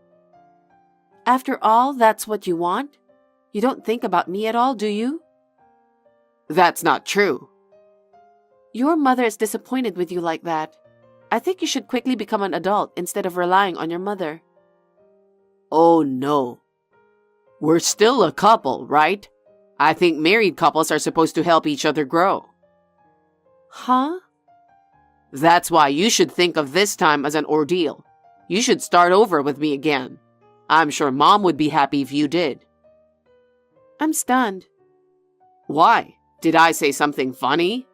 After all, that's what you want? You don't think about me at all, do you? That's not true. Your mother is disappointed with you like that. I think you should quickly become an adult instead of relying on your mother. Oh no. We're still a couple, right? I think married couples are supposed to help each other grow. Huh? That's why you should think of this time as an ordeal. You should start over with me again. I'm sure Mom would be happy if you did. I'm stunned. Why? Did I say something funny?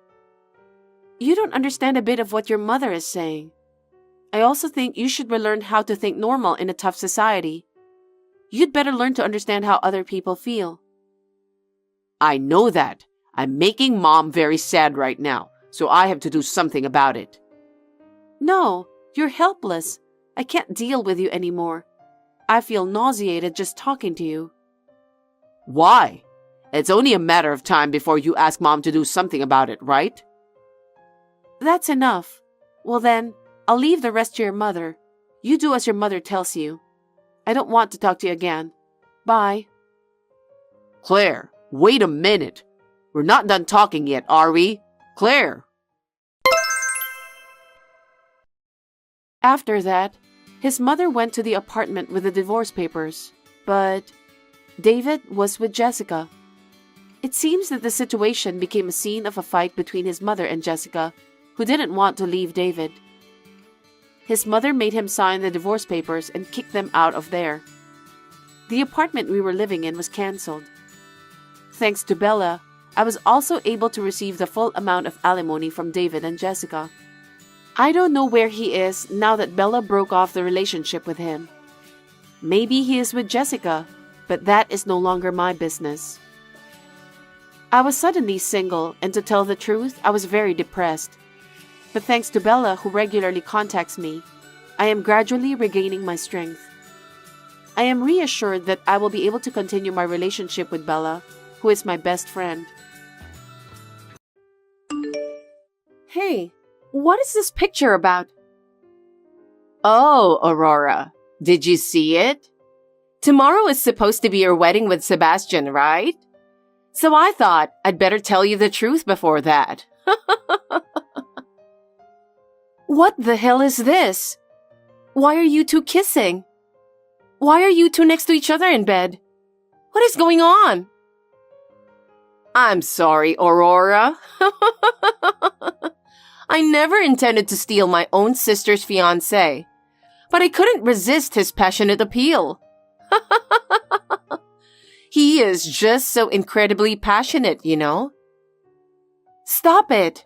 You don't understand a bit of what your mother is saying. I also think you should relearn how to think normal in a tough society. You'd better learn to understand how other people feel. I know that. I'm making Mom very sad right now, so I have to do something about it. No, you're helpless. I can't deal with you anymore. I feel nauseated just talking to you. Why? It's only a matter of time before you ask Mom to do something about it, right? That's enough. Well then, I'll leave the rest to your mother. You do as your mother tells you. I don't want to talk to you again. Bye. Claire, wait a minute. We're not done talking yet, are we? Claire! After that, his mother went to the apartment with the divorce papers, but David was with Jessica. It seems that the situation became a scene of a fight between his mother and Jessica, who didn't want to leave David. His mother made him sign the divorce papers and kick them out of there. The apartment we were living in was cancelled. Thanks to Bella, I was also able to receive the full amount of alimony from David and Jessica. I don't know where he is now that Bella broke off the relationship with him. Maybe he is with Jessica, but that is no longer my business. I was suddenly single, and to tell the truth, I was very depressed. But thanks to Bella, who regularly contacts me, I am gradually regaining my strength. I am reassured that I will be able to continue my relationship with Bella, who is my best friend. Hey, what is this picture about? Oh, Aurora, did you see it? Tomorrow is supposed to be your wedding with Sebastian, right? So I thought I'd better tell you the truth before that. What the hell is this? Why are you two kissing? Why are you two next to each other in bed? What is going on? I'm sorry, Aurora. I never intended to steal my own sister's fiancé, but I couldn't resist his passionate appeal. He is just so incredibly passionate, you know? Stop it.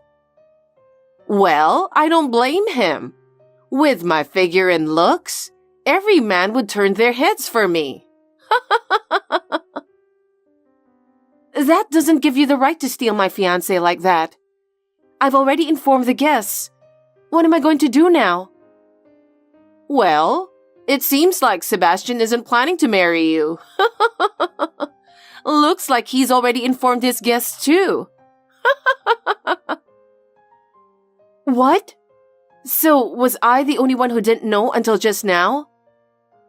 Well, I don't blame him. With my figure and looks, every man would turn their heads for me. That doesn't give you the right to steal my fiancé like that. I've already informed the guests. What am I going to do now? Well, it seems like Sebastian isn't planning to marry you. Looks like he's already informed his guests too. What? So, was I the only one who didn't know until just now?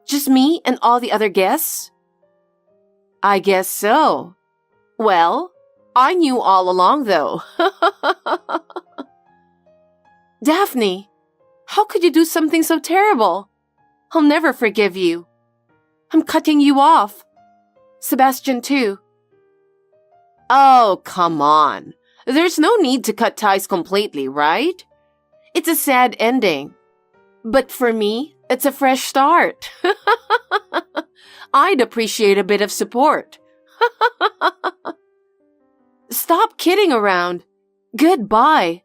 Just me and all the other guests? I guess so. Well, I knew all along though. Daphne, how could you do something so terrible? I'll never forgive you. I'm cutting you off. Sebastian too. Oh, come on. There's no need to cut ties completely, right? It's a sad ending. But for me, it's a fresh start. I'd appreciate a bit of support. Stop kidding around. Goodbye.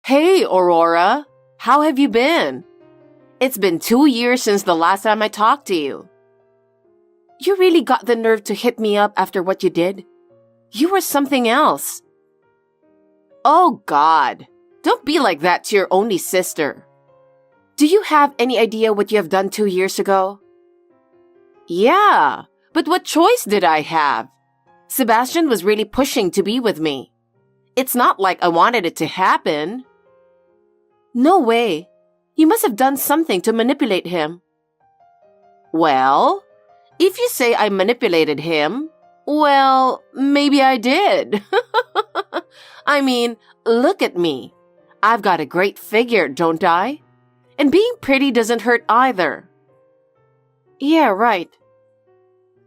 Hey, Aurora. How have you been? It's been 2 years since the last time I talked to you. You really got the nerve to hit me up after what you did? You were something else. Oh, God. Don't be like that to your only sister. Do you have any idea what you have done 2 years ago? Yeah, but what choice did I have? Sebastian was really pushing to be with me. It's not like I wanted it to happen. No way. You must have done something to manipulate him. Well, if you say I manipulated him, well, maybe I did. I mean, look at me. I've got a great figure, don't I? And being pretty doesn't hurt either. Yeah, right.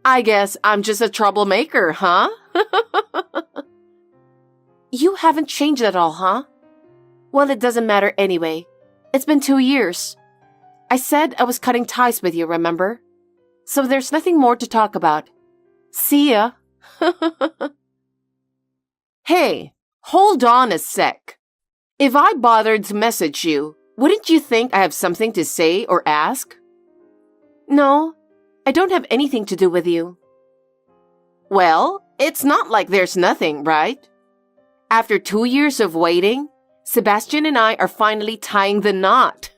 I guess I'm just a troublemaker, huh? You haven't changed at all, huh? Well, it doesn't matter anyway. It's been 2 years. I said I was cutting ties with you, remember? So there's nothing more to talk about. See ya. Hey, hold on a sec. If I bothered to message you, wouldn't you think I have something to say or ask? No, I don't have anything to do with you. Well, it's not like there's nothing, right? After 2 years of waiting, Sebastian and I are finally tying the knot.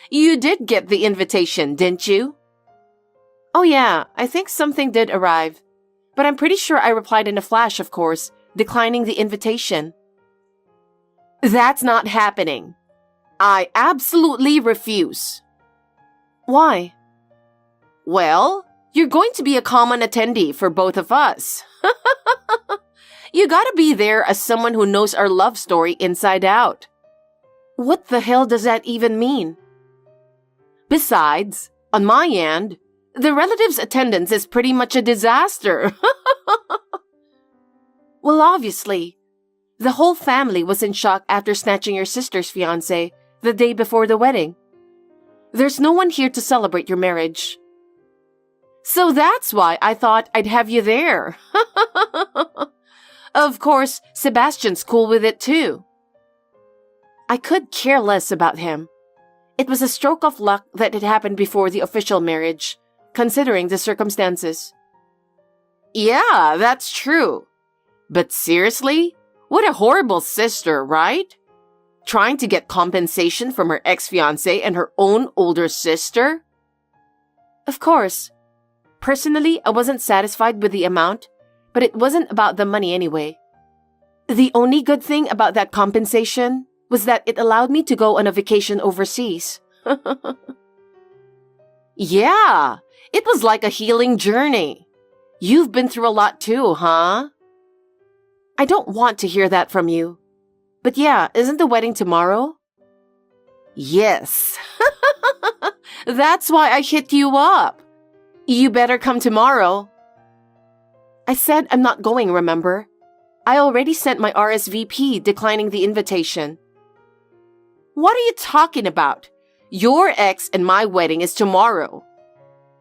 You did get the invitation, didn't you? Oh yeah, I think something did arrive. But I'm pretty sure I replied in a flash, of course, declining the invitation. That's not happening. I absolutely refuse. Why? Well, you're going to be a common attendee for both of us. You gotta be there as someone who knows our love story inside out. What the hell does that even mean? Besides, on my end, the relatives' attendance is pretty much a disaster. Well, obviously, the whole family was in shock after snatching your sister's fiancé the day before the wedding. There's no one here to celebrate your marriage. So that's why I thought I'd have you there. Of course, Sebastian's cool with it too. I could care less about him. It was a stroke of luck that it happened before the official marriage, considering the circumstances. Yeah, that's true. But seriously? What a horrible sister, right? Trying to get compensation from her ex-fiancé and her own older sister? Of course. Personally, I wasn't satisfied with the amount, but it wasn't about the money anyway. The only good thing about that compensation was that it allowed me to go on a vacation overseas. Yeah, it was like a healing journey. You've been through a lot too, huh? I don't want to hear that from you. But yeah, isn't the wedding tomorrow? Yes. That's why I hit you up. You better come tomorrow. I said I'm not going, remember? I already sent my RSVP declining the invitation. What are you talking about? Your ex and my wedding is tomorrow.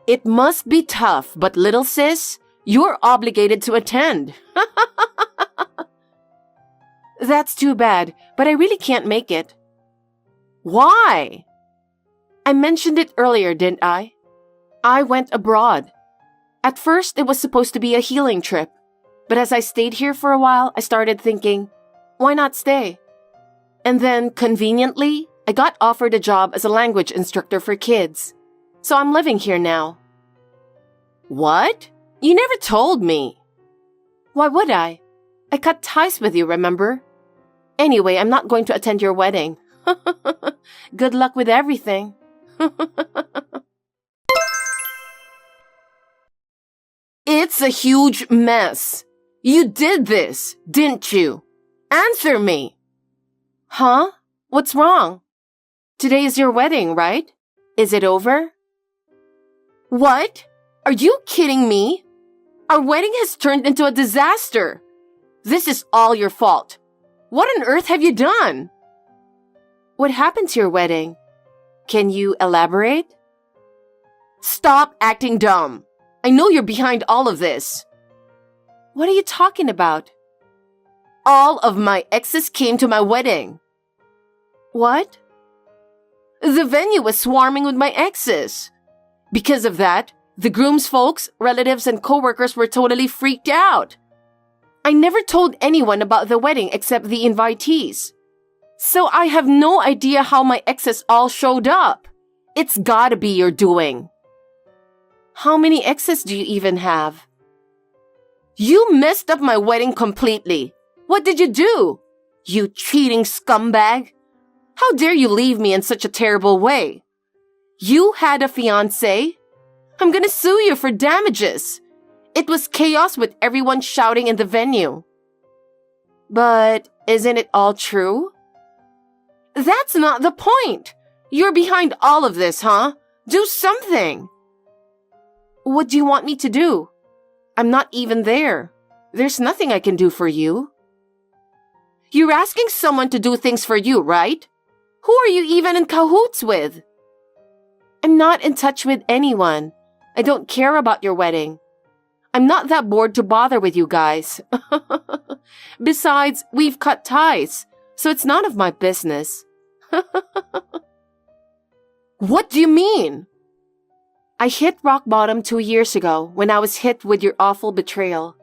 It must be tough, but little sis, you're obligated to attend. That's too bad, but I really can't make it. Why? I mentioned it earlier, didn't I? I went abroad. At first, it was supposed to be a healing trip, but as I stayed here for a while, I started thinking, why not stay? And then, conveniently, I got offered a job as a language instructor for kids. So I'm living here now. What? You never told me. Why would I? I cut ties with you, remember? Anyway, I'm not going to attend your wedding. Good luck with everything. It's a huge mess. You did this, didn't you? Answer me. Huh? What's wrong? Today is your wedding, right? Is it over? What? Are you kidding me? Our wedding has turned into a disaster. This is all your fault. What on earth have you done? What happened to your wedding? Can you elaborate? Stop acting dumb. I know you're behind all of this. What are you talking about? All of my exes came to my wedding. What? The venue was swarming with my exes. Because of that, the groom's folks, relatives, and coworkers were totally freaked out. I never told anyone about the wedding except the invitees. So I have no idea how my exes all showed up. It's gotta be your doing. How many exes do you even have? You messed up my wedding completely. What did you do? You cheating scumbag. How dare you leave me in such a terrible way? You had a fiancé? I'm gonna sue you for damages. It was chaos with everyone shouting in the venue. But isn't it all true? That's not the point. You're behind all of this, huh? Do something. What do you want me to do? I'm not even there. There's nothing I can do for you. You're asking someone to do things for you, right? Who are you even in cahoots with? I'm not in touch with anyone. I don't care about your wedding. I'm not that bored to bother with you guys. Besides, we've cut ties, so it's none of my business. What do you mean? I hit rock bottom 2 years ago when I was hit with your awful betrayal.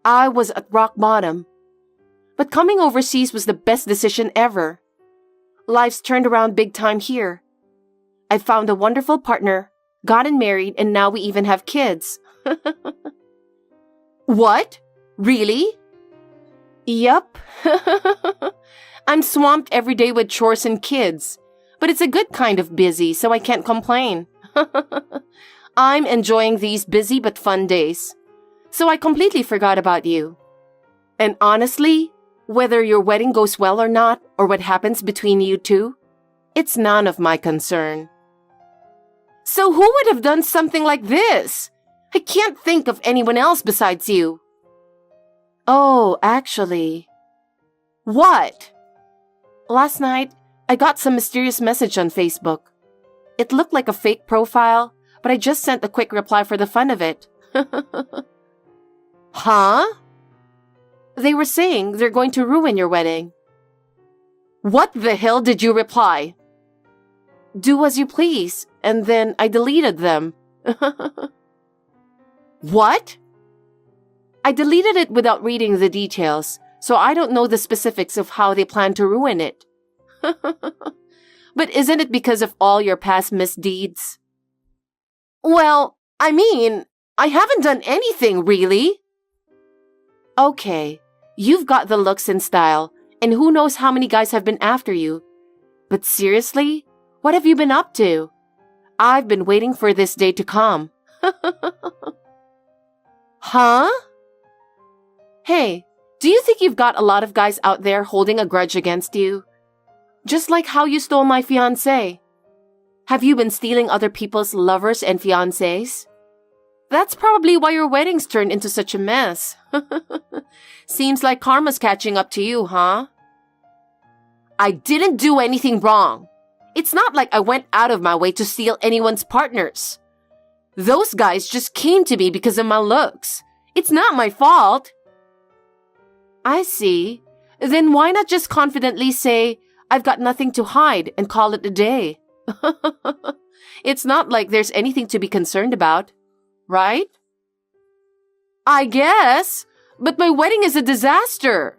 I was at rock bottom. But coming overseas was the best decision ever. Life's turned around big time here. I found a wonderful partner, gotten married, and now we even have kids. What? Really? Yup. I'm swamped every day with chores and kids, but it's a good kind of busy, so I can't complain. I'm enjoying these busy but fun days, so I completely forgot about you. And honestly, whether your wedding goes well or not, or what happens between you two, it's none of my concern. So who would have done something like this? I can't think of anyone else besides you. Oh, actually. What? Last night, I got some mysterious message on Facebook. It looked like a fake profile, but I just sent a quick reply for the fun of it. Huh? They were saying they're going to ruin your wedding. What the hell did you reply? Do as you please, and then I deleted them. What? I deleted it without reading the details, so I don't know the specifics of how they plan to ruin it. But isn't it because of all your past misdeeds? Well, I mean, I haven't done anything, really. Okay, you've got the looks and style, and who knows how many guys have been after you. But seriously, what have you been up to? I've been waiting for this day to come. Huh? Hey, do you think you've got a lot of guys out there holding a grudge against you? Just like how you stole my fiancé. Have you been stealing other people's lovers and fiancés? That's probably why your wedding's turned into such a mess. Seems like karma's catching up to you, huh? I didn't do anything wrong. It's not like I went out of my way to steal anyone's partners. Those guys just came to me because of my looks. It's not my fault. I see. Then why not just confidently say, I've got nothing to hide, and call it a day? It's not like there's anything to be concerned about, right? I guess, but my wedding is a disaster.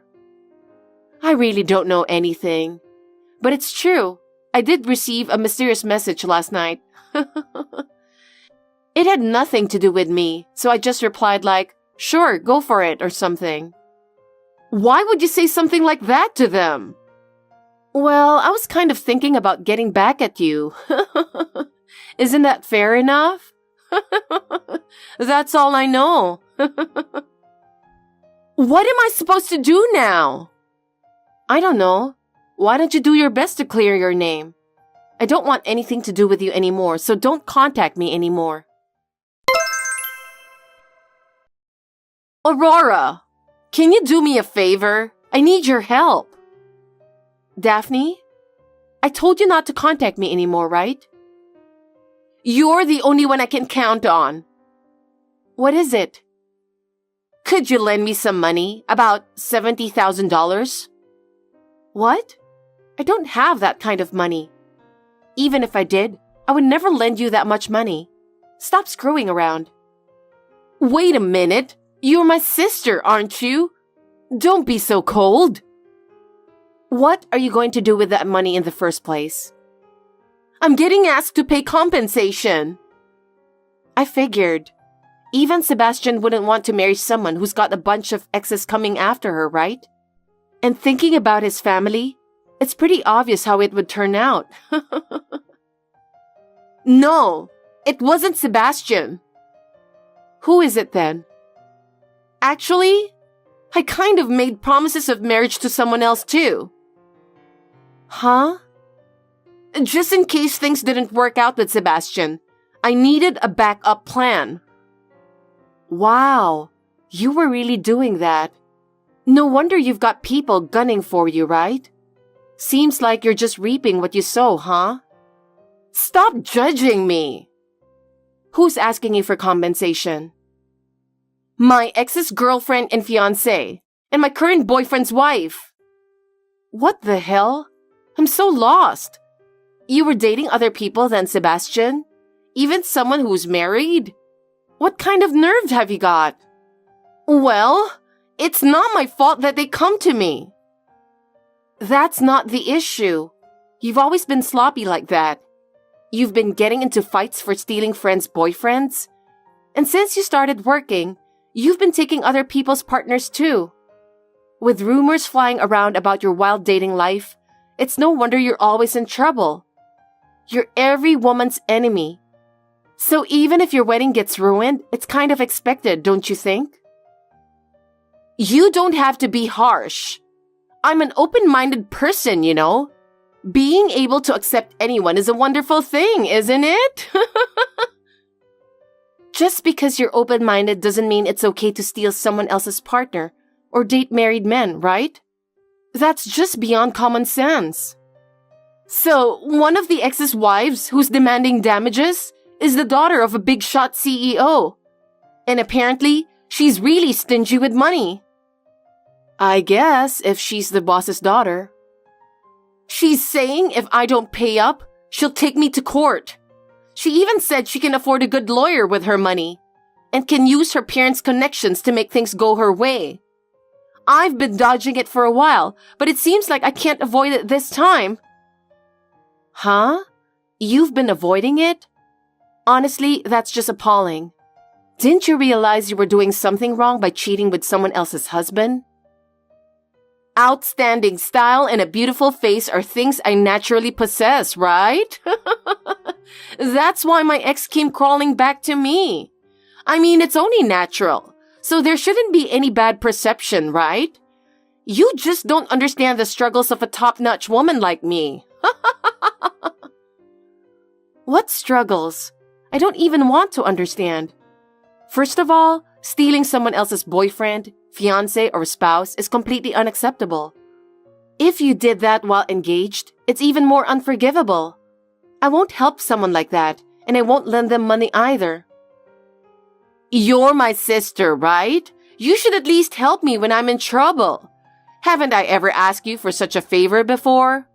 I really don't know anything. But it's true. I did receive a mysterious message last night. It had nothing to do with me, so I just replied like, sure, go for it, or something. Why would you say something like that to them? Well, I was kind of thinking about getting back at you. Isn't that fair enough? That's all I know. What am I supposed to do now? I don't know. Why don't you do your best to clear your name? I don't want anything to do with you anymore, so don't contact me anymore. Aurora, can you do me a favor? I need your help. Daphne, I told you not to contact me anymore, right? You're the only one I can count on. What is it? Could you lend me some money? About $70,000? What? I don't have that kind of money. Even if I did, I would never lend you that much money. Stop screwing around. Wait a minute. You're my sister, aren't you? Don't be so cold. What are you going to do with that money in the first place? I'm getting asked to pay compensation. I figured. Even Sebastian wouldn't want to marry someone who's got a bunch of exes coming after her, right? And thinking about his family, it's pretty obvious how it would turn out. No, it wasn't Sebastian. Who is it then? Actually, I kind of made promises of marriage to someone else too. Huh? Just in case things didn't work out with Sebastian, I needed a backup plan. Wow, you were really doing that. No wonder you've got people gunning for you, right? Seems like you're just reaping what you sow, huh? Stop judging me. Who's asking you for compensation? My ex's girlfriend and fiancé, and my current boyfriend's wife. What the hell? I'm so lost. You were dating other people than Sebastian? Even someone who's married? What kind of nerve have you got? Well, it's not my fault that they come to me. That's not the issue. You've always been sloppy like that. you've been getting into fights for stealing friends' boyfriends. And since you started working, you've been taking other people's partners too. With rumors flying around about your wild dating life, it's no wonder you're always in trouble. You're every woman's enemy. So even if your wedding gets ruined, it's kind of expected, don't you think? You don't have to be harsh. I'm an open-minded person, you know. Being able to accept anyone is a wonderful thing, isn't it? Just because you're open-minded doesn't mean it's okay to steal someone else's partner or date married men, right? That's just beyond common sense. So, one of the ex's wives who's demanding damages is the daughter of a big shot CEO. And apparently, she's really stingy with money. I guess if she's the boss's daughter. She's saying if I don't pay up, she'll take me to court. She even said she can afford a good lawyer with her money and can use her parents' connections to make things go her way. I've been dodging it for a while, but it seems like I can't avoid it this time. Huh? You've been avoiding it? Honestly, that's just appalling. Didn't you realize you were doing something wrong by cheating with someone else's husband? Outstanding style and a beautiful face are things I naturally possess, right? That's why my ex came crawling back to me. I mean, it's only natural, so there shouldn't be any bad perception, right? You just don't understand the struggles of a top-notch woman like me. What struggles? I don't even want to understand. First of all, stealing someone else's boyfriend, fiancé, or spouse is completely unacceptable. If you did that while engaged, it's even more unforgivable. I won't help someone like that, and I won't lend them money either. You're my sister, right? You should at least help me when I'm in trouble. Haven't I ever asked you for such a favor before?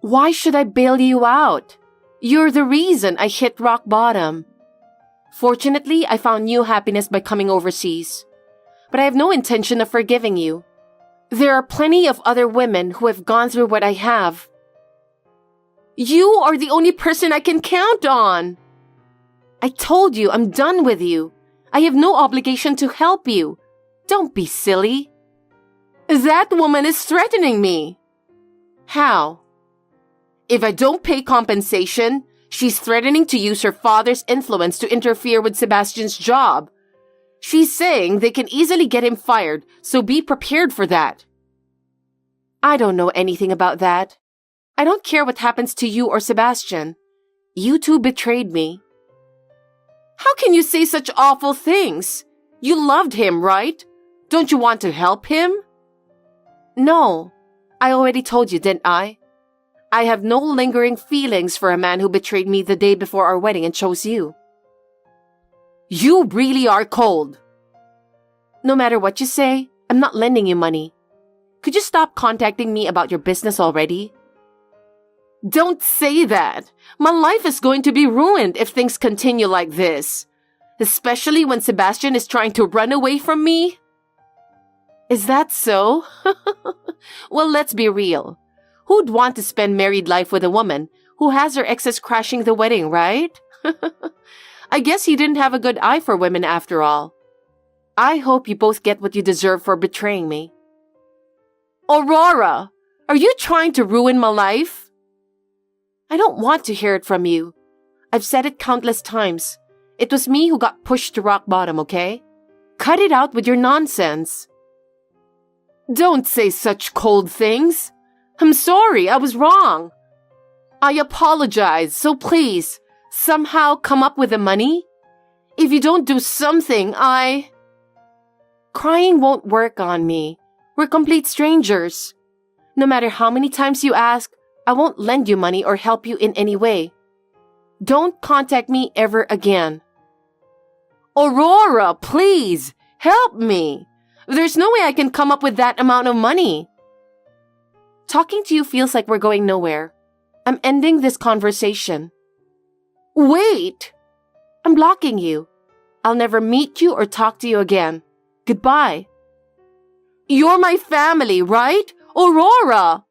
Why should I bail you out? You're the reason I hit rock bottom. Fortunately, I found new happiness by coming overseas. But I have no intention of forgiving you. There are plenty of other women who have gone through what I have. You are the only person I can count on. I told you I'm done with you. I have no obligation to help you. Don't be silly. That woman is threatening me. How? If I don't pay compensation, she's threatening to use her father's influence to interfere with Sebastian's job. She's saying they can easily get him fired, so be prepared for that. I don't know anything about that. I don't care what happens to you or Sebastian. You two betrayed me. How can you say such awful things? You loved him, right? Don't you want to help him? No. I already told you, didn't I? I have no lingering feelings for a man who betrayed me the day before our wedding and chose you. You really are cold. No matter what you say, I'm not lending you money. Could you stop contacting me about your business already? Don't say that. My life is going to be ruined if things continue like this. Especially when Sebastian is trying to run away from me. Is that so? Well, let's be real. Who'd want to spend married life with a woman who has her exes crashing the wedding, right? I guess he didn't have a good eye for women after all. I hope you both get what you deserve for betraying me. Aurora, are you trying to ruin my life? I don't want to hear it from you. I've said it countless times. It was me who got pushed to rock bottom, okay? Cut it out with your nonsense. Don't say such cold things. I'm sorry, I was wrong. I apologize, so please, somehow come up with the money? If you don't do something, Crying won't work on me. We're complete strangers. No matter how many times you ask, I won't lend you money or help you in any way. Don't contact me ever again. Aurora, please, help me. There's no way I can come up with that amount of money. Talking to you feels like we're going nowhere. I'm ending this conversation. Wait! I'm blocking you. I'll never meet you or talk to you again. Goodbye. You're my family, right? Aurora!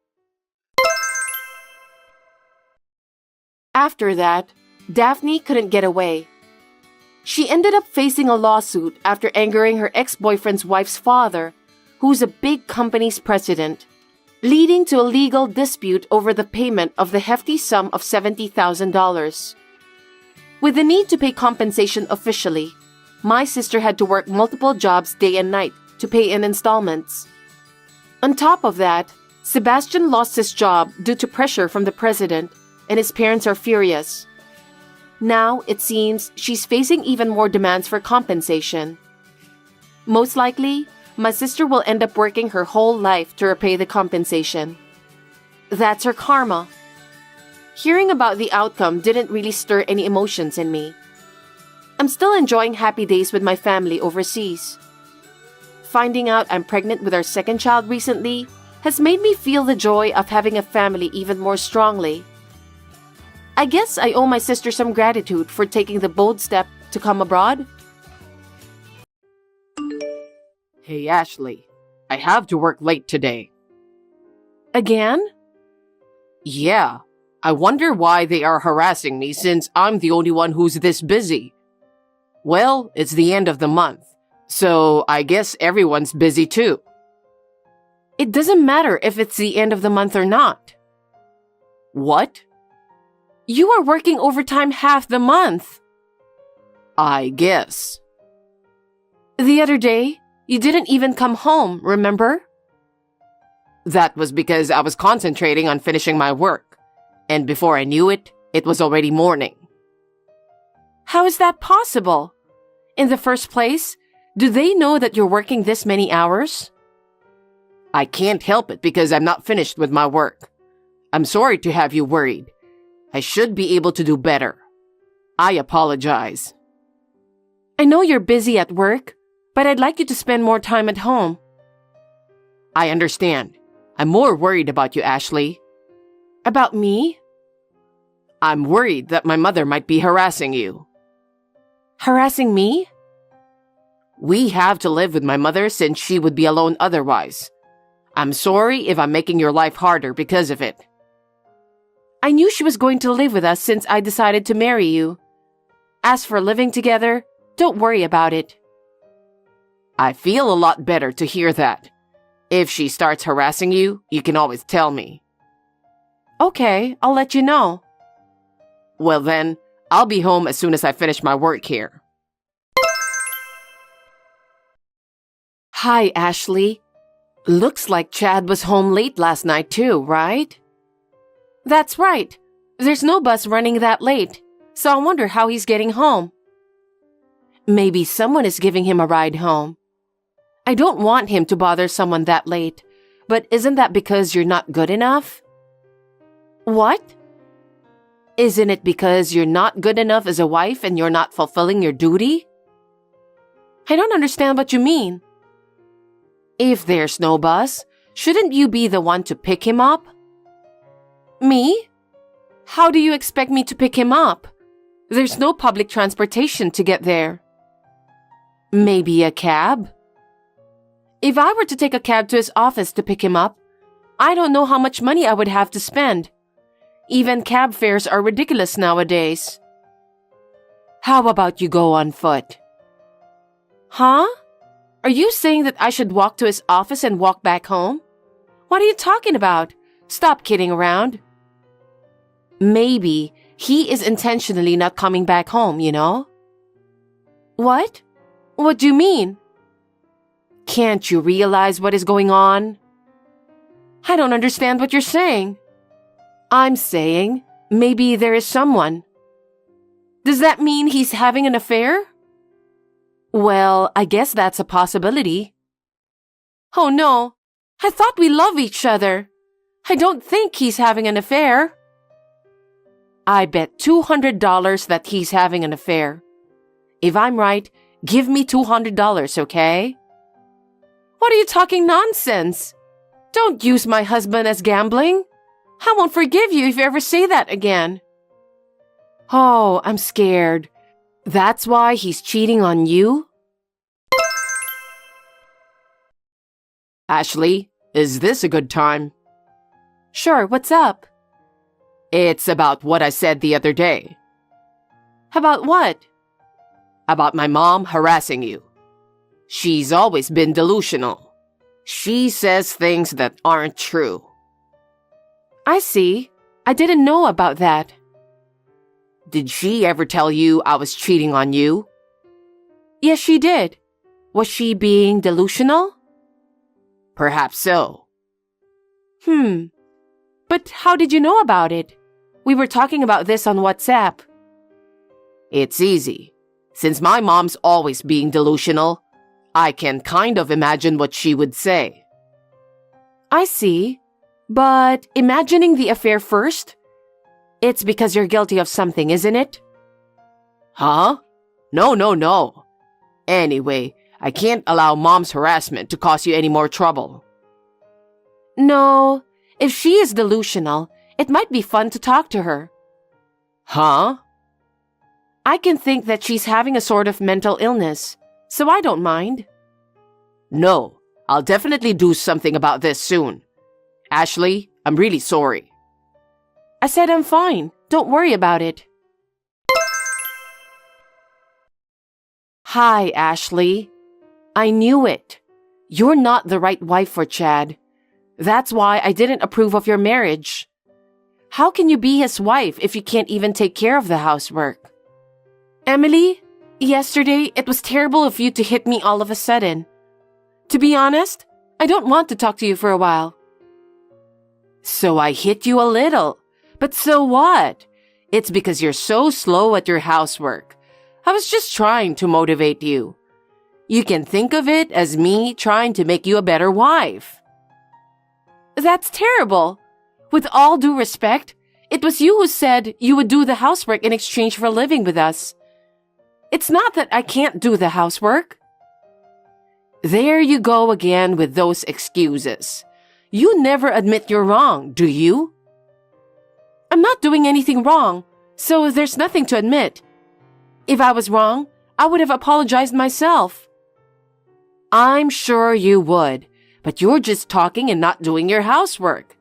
After that, Daphne couldn't get away. She ended up facing a lawsuit after angering her ex-boyfriend's wife's father, who's a big company's president, leading to a legal dispute over the payment of the hefty sum of $70,000. With the need to pay compensation officially, my sister had to work multiple jobs day and night to pay in installments. On top of that, Sebastian lost his job due to pressure from the president, and his parents are furious. Now, it seems she's facing even more demands for compensation. Most likely, my sister will end up working her whole life to repay the compensation. That's her karma. Hearing about the outcome didn't really stir any emotions in me. I'm still enjoying happy days with my family overseas. Finding out I'm pregnant with our second child recently has made me feel the joy of having a family even more strongly. I guess I owe my sister some gratitude for taking the bold step to come abroad. Hey, Ashley. I have to work late today. Again? Yeah. I wonder why they are harassing me since I'm the only one who's this busy. Well, it's the end of the month, so I guess everyone's busy too. It doesn't matter if it's the end of the month or not. What? You are working overtime half the month. I guess. The other day, you didn't even come home, remember? That was because I was concentrating on finishing my work. And before I knew it, it was already morning. How is that possible? In the first place, do they know that you're working this many hours? I can't help it because I'm not finished with my work. I'm sorry to have you worried. I should be able to do better. I apologize. I know you're busy at work, but I'd like you to spend more time at home. I understand. I'm more worried about you, Ashley. About me? I'm worried that my mother might be harassing you. Harassing me? We have to live with my mother since she would be alone otherwise. I'm sorry if I'm making your life harder because of it. I knew she was going to live with us since I decided to marry you. As for living together, don't worry about it. I feel a lot better to hear that. If she starts harassing you, you can always tell me. Okay, I'll let you know. Well then, I'll be home as soon as I finish my work here. Hi, Ashley. Looks like Chad was home late last night too, right? That's right. There's no bus running that late, so I wonder how he's getting home. Maybe someone is giving him a ride home. I don't want him to bother someone that late, but isn't that because you're not good enough? What? Isn't it because you're not good enough as a wife and you're not fulfilling your duty? I don't understand what you mean. If there's no bus, shouldn't you be the one to pick him up? Me? How do you expect me to pick him up? There's no public transportation to get there. Maybe a cab? If I were to take a cab to his office to pick him up, I don't know how much money I would have to spend. Even cab fares are ridiculous nowadays. How about you go on foot? Huh? Are you saying that I should walk to his office and walk back home? What are you talking about? Stop kidding around. Maybe he is intentionally not coming back home, you know? What? What do you mean? Can't you realize what is going on? I don't understand what you're saying. I'm saying maybe there is someone. Does that mean he's having an affair? Well, I guess that's a possibility. Oh no, I thought we love each other. I don't think he's having an affair. I bet $200 that he's having an affair. If I'm right, give me $200, okay? What are you talking nonsense? Don't use my husband as gambling. I won't forgive you if you ever say that again. Oh, I'm scared. That's why he's cheating on you? Ashley, is this a good time? Sure, what's up? It's about what I said the other day. About what? About my mom harassing you. She's always been delusional. She says things that aren't true. I see. I didn't know about that. Did she ever tell you I was cheating on you? Yes, she did. Was she being delusional? Perhaps so. But how did you know about it? We were talking about this on WhatsApp. It's easy. Since my mom's always being delusional, I can kind of imagine what she would say. I see. But imagining the affair first? It's because you're guilty of something, isn't it? Huh? No. Anyway, I can't allow mom's harassment to cause you any more trouble. No. If she is delusional, it might be fun to talk to her. Huh? I can think that she's having a sort of mental illness, so I don't mind. No, I'll definitely do something about this soon. Ashley, I'm really sorry. I said I'm fine. Don't worry about it. Hi, Ashley. I knew it. You're not the right wife for Chad. That's why I didn't approve of your marriage. How can you be his wife if you can't even take care of the housework? Emily, yesterday it was terrible of you to hit me all of a sudden. To be honest, I don't want to talk to you for a while. So I hit you a little. But so what? It's because you're so slow at your housework. I was just trying to motivate you. You can think of it as me trying to make you a better wife. That's terrible. With all due respect, it was you who said you would do the housework in exchange for living with us. It's not that I can't do the housework. There you go again with those excuses. You never admit you're wrong, do you? I'm not doing anything wrong, so there's nothing to admit. If I was wrong, I would have apologized myself. I'm sure you would, but you're just talking and not doing your housework.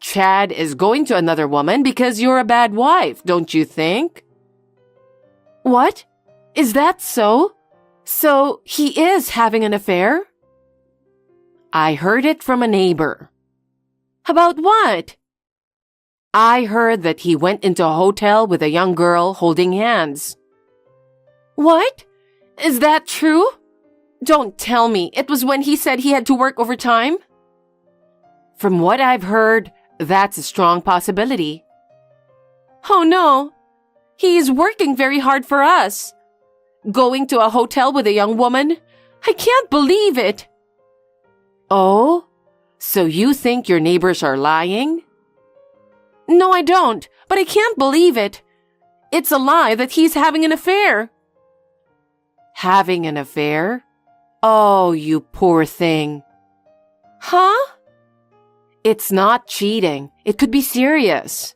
Chad is going to another woman because you're a bad wife, don't you think? What? Is that so? So he is having an affair? I heard it from a neighbor. About what? I heard that he went into a hotel with a young girl holding hands. What? Is that true? Don't tell me it was when he said he had to work overtime? From what I've heard, that's a strong possibility. Oh no! He is working very hard for us. Going to a hotel with a young woman? I can't believe it! Oh? So you think your neighbors are lying? No, I don't, but I can't believe it. It's a lie that he's having an affair. Having an affair? Oh, you poor thing. Huh? It's not cheating. It could be serious.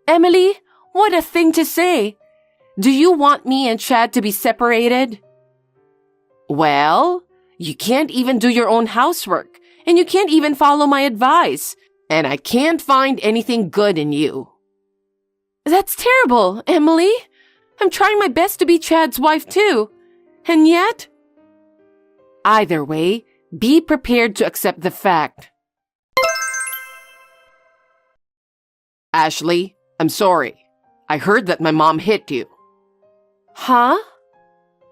Emily, what a thing to say. Do you want me and Chad to be separated? Well, you can't even do your own housework, and you can't even follow my advice, and I can't find anything good in you. That's terrible, Emily. I'm trying my best to be Chad's wife too. And yet? Either way, be prepared to accept the fact. Ashley, I'm sorry. I heard that my mom hit you. Huh?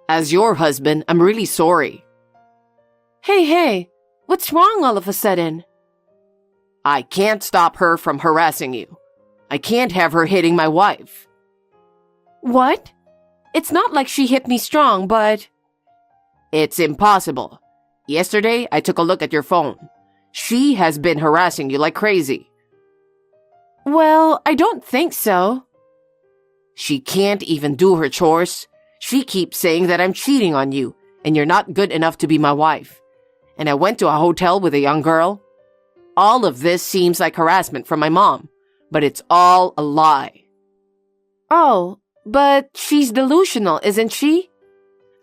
As your husband, I'm really sorry. Hey, what's wrong all of a sudden? I can't stop her from harassing you. I can't have her hitting my wife. What? It's not like she hit me strong, but... It's impossible. Yesterday, I took a look at your phone. She has been harassing you like crazy. Well, I don't think so. She can't even do her chores. She keeps saying that I'm cheating on you, and you're not good enough to be my wife. And I went to a hotel with a young girl. All of this seems like harassment from my mom, but it's all a lie. Oh, but she's delusional, isn't she?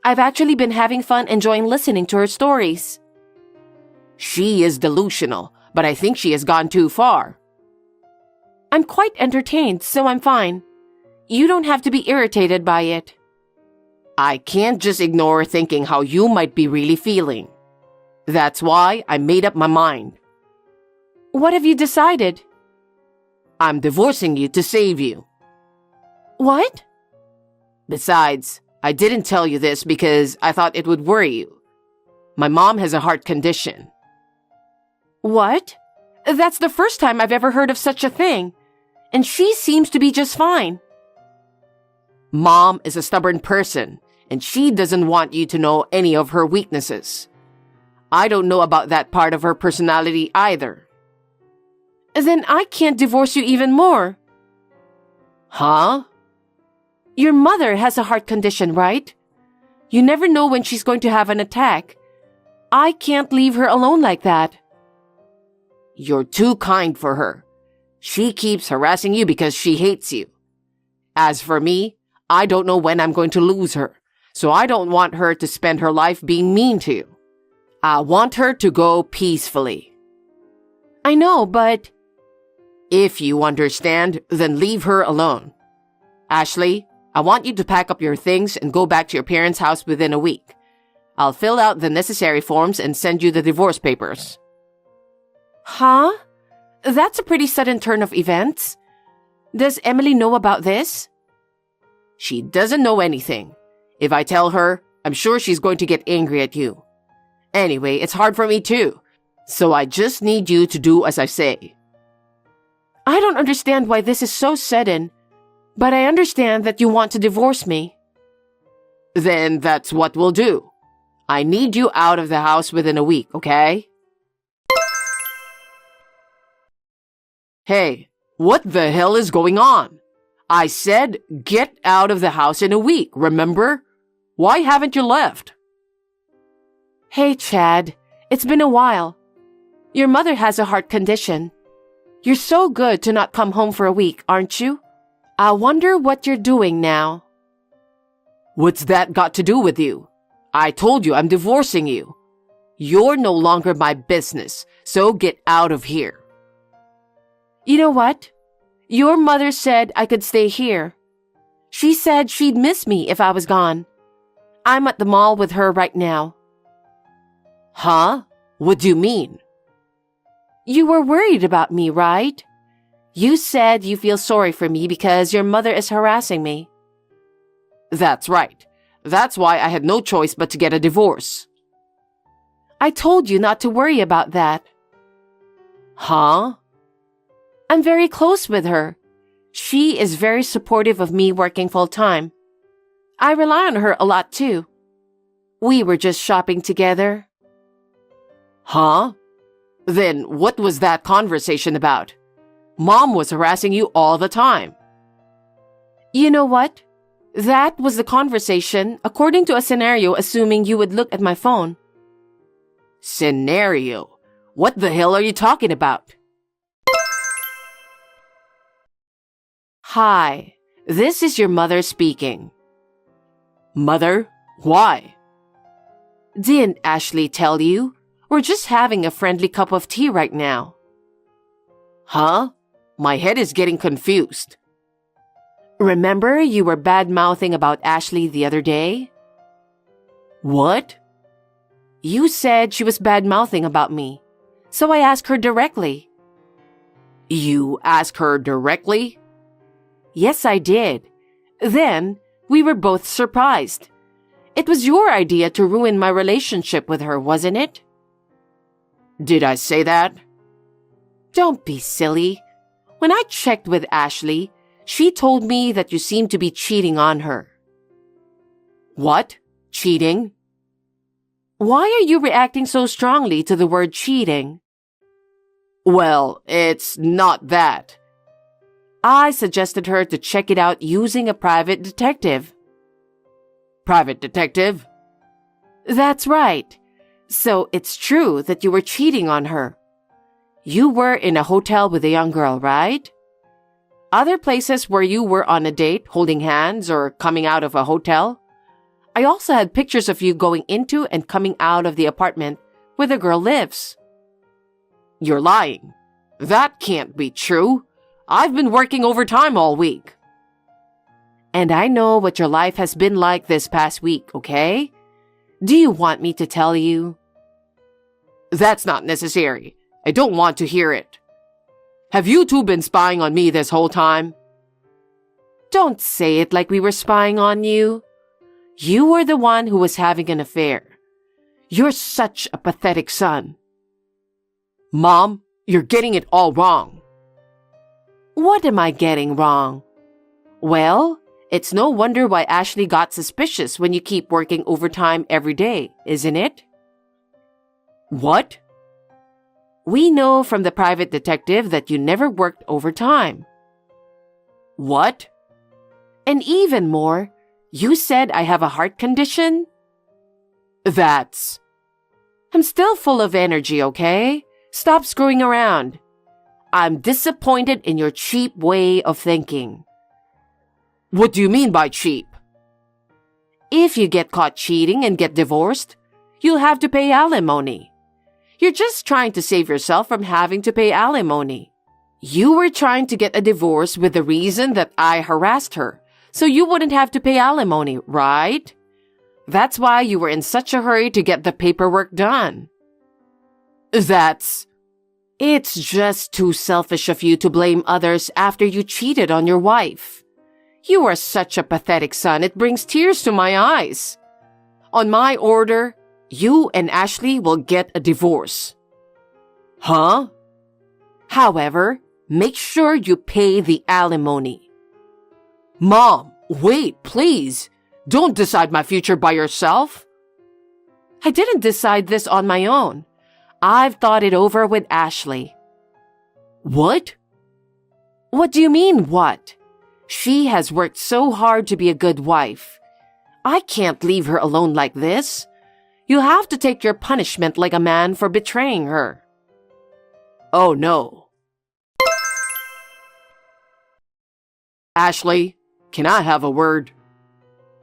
I've actually been having fun enjoying listening to her stories. She is delusional, but I think she has gone too far. I'm quite entertained, so I'm fine. You don't have to be irritated by it. I can't just ignore thinking how you might be really feeling. That's why I made up my mind. What have you decided? I'm divorcing you to save you. What? Besides, I didn't tell you this because I thought it would worry you. My mom has a heart condition. What? That's the first time I've ever heard of such a thing. And she seems to be just fine. Mom is a stubborn person, and she doesn't want you to know any of her weaknesses. I don't know about that part of her personality either. Then I can't divorce you even more. Huh? Your mother has a heart condition, right? You never know when she's going to have an attack. I can't leave her alone like that. You're too kind for her. She keeps harassing you because she hates you. As for me, I don't know when I'm going to lose her, so I don't want her to spend her life being mean to you. I want her to go peacefully. I know, but... If you understand, then leave her alone. Ashley, I want you to pack up your things and go back to your parents' house within a week. I'll fill out the necessary forms and send you the divorce papers. Huh? That's a pretty sudden turn of events. Does Emily know about this? She doesn't know anything. If I tell her, I'm sure she's going to get angry at you. Anyway, it's hard for me too, so I just need you to do as I say. I don't understand why this is so sudden, but I understand that you want to divorce me. Then that's what we'll do. I need you out of the house within a week, okay? Hey, what the hell is going on? I said get out of the house in a week, remember? Why haven't you left? Hey, Chad, it's been a while. Your mother has a heart condition. You're so good to not come home for a week, aren't you? I wonder what you're doing now. What's that got to do with you? I told you I'm divorcing you. You're no longer my business, so get out of here. You know what? Your mother said I could stay here. She said she'd miss me if I was gone. I'm at the mall with her right now. Huh? What do you mean? You were worried about me, right? You said you feel sorry for me because your mother is harassing me. That's right. That's why I had no choice but to get a divorce. I told you not to worry about that. Huh? I'm very close with her. She is very supportive of me working full-time. I rely on her a lot too. We were just shopping together. Huh? Then what was that conversation about? Mom was harassing you all the time. You know what? That was the conversation according to a scenario assuming you would look at my phone. Scenario? What the hell are you talking about? Hi, this is your mother speaking. Mother? Why? Didn't Ashley tell you? We're just having a friendly cup of tea right now. Huh? My head is getting confused. Remember you were bad-mouthing about Ashley the other day? What? You said she was bad-mouthing about me, so I asked her directly. You asked her directly? Yes, I did. Then, we were both surprised. It was your idea to ruin my relationship with her, wasn't it? Did I say that? Don't be silly. When I checked with Ashley, she told me that you seemed to be cheating on her. What? Cheating? Why are you reacting so strongly to the word cheating? Well, it's not that. I suggested her to check it out using a private detective. Private detective? That's right. So it's true that you were cheating on her. You were in a hotel with a young girl, right? Other places where you were on a date, holding hands, or coming out of a hotel? I also had pictures of you going into and coming out of the apartment where the girl lives. You're lying. That can't be true. I've been working overtime all week. And I know what your life has been like this past week, okay? Do you want me to tell you? That's not necessary. I don't want to hear it. Have you two been spying on me this whole time? Don't say it like we were spying on you. You were the one who was having an affair. You're such a pathetic son. Mom, you're getting it all wrong. What am I getting wrong? Well, it's no wonder why Ashley got suspicious when you keep working overtime every day, isn't it? What? We know from the private detective that you never worked overtime. What? And even more, you said I have a heart condition? That's... I'm still full of energy, okay? Stop screwing around. I'm disappointed in your cheap way of thinking. What do you mean by cheap? If you get caught cheating and get divorced, you'll have to pay alimony. You're just trying to save yourself from having to pay alimony. You were trying to get a divorce with the reason that I harassed her, so you wouldn't have to pay alimony, right? That's why you were in such a hurry to get the paperwork done. That's... It's just too selfish of you to blame others after you cheated on your wife. You are such a pathetic son, it brings tears to my eyes. On my order, you and Ashley will get a divorce. Huh? However, make sure you pay the alimony. Mom, wait, please. Don't decide my future by yourself. I didn't decide this on my own. I've thought it over with Ashley. What? What do you mean, what? She has worked so hard to be a good wife. I can't leave her alone like this. You'll have to take your punishment like a man for betraying her. Oh, no. Ashley, can I have a word?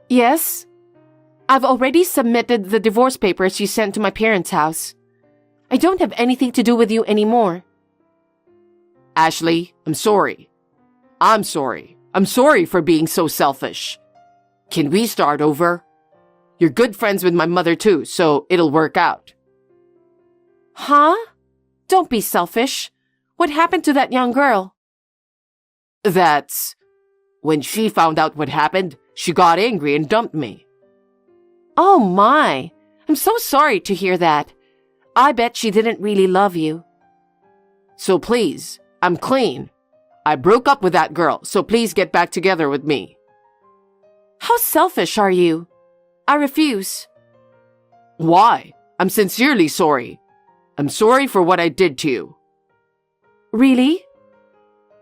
Yes? I've already submitted the divorce papers you sent to my parents' house. I don't have anything to do with you anymore. Ashley, I'm sorry. I'm sorry. I'm sorry for being so selfish. Can we start over? You're good friends with my mother too, so it'll work out. Huh? Don't be selfish. What happened to that young girl? That's... When she found out what happened, she got angry and dumped me. Oh my! I'm so sorry to hear that. I bet she didn't really love you. So please, I'm clean. I broke up with that girl, so please get back together with me. How selfish are you? I refuse. Why? I'm sincerely sorry. I'm sorry for what I did to you. Really?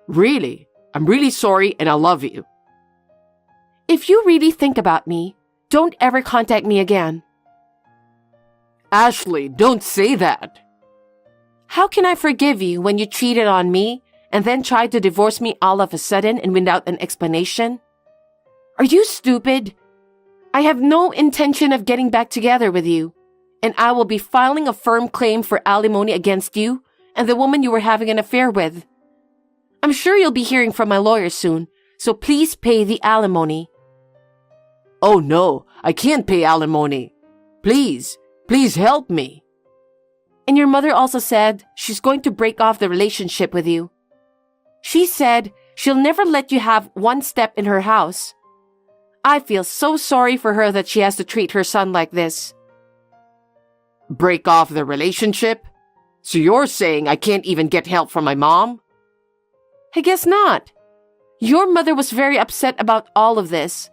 Really? I'm really sorry and I love you. If you really think about me, don't ever contact me again. Ashley, don't say that. How can I forgive you when you cheated on me and then tried to divorce me all of a sudden and without an explanation? Are you stupid? I have no intention of getting back together with you, and I will be filing a firm claim for alimony against you and the woman you were having an affair with. I'm sure you'll be hearing from my lawyer soon, so please pay the alimony. Oh no, I can't pay alimony. Please, please help me. And your mother also said she's going to break off the relationship with you. She said she'll never let you have one step in her house. I feel so sorry for her that she has to treat her son like this. Break off the relationship? So you're saying I can't even get help from my mom? I guess not. Your mother was very upset about all of this.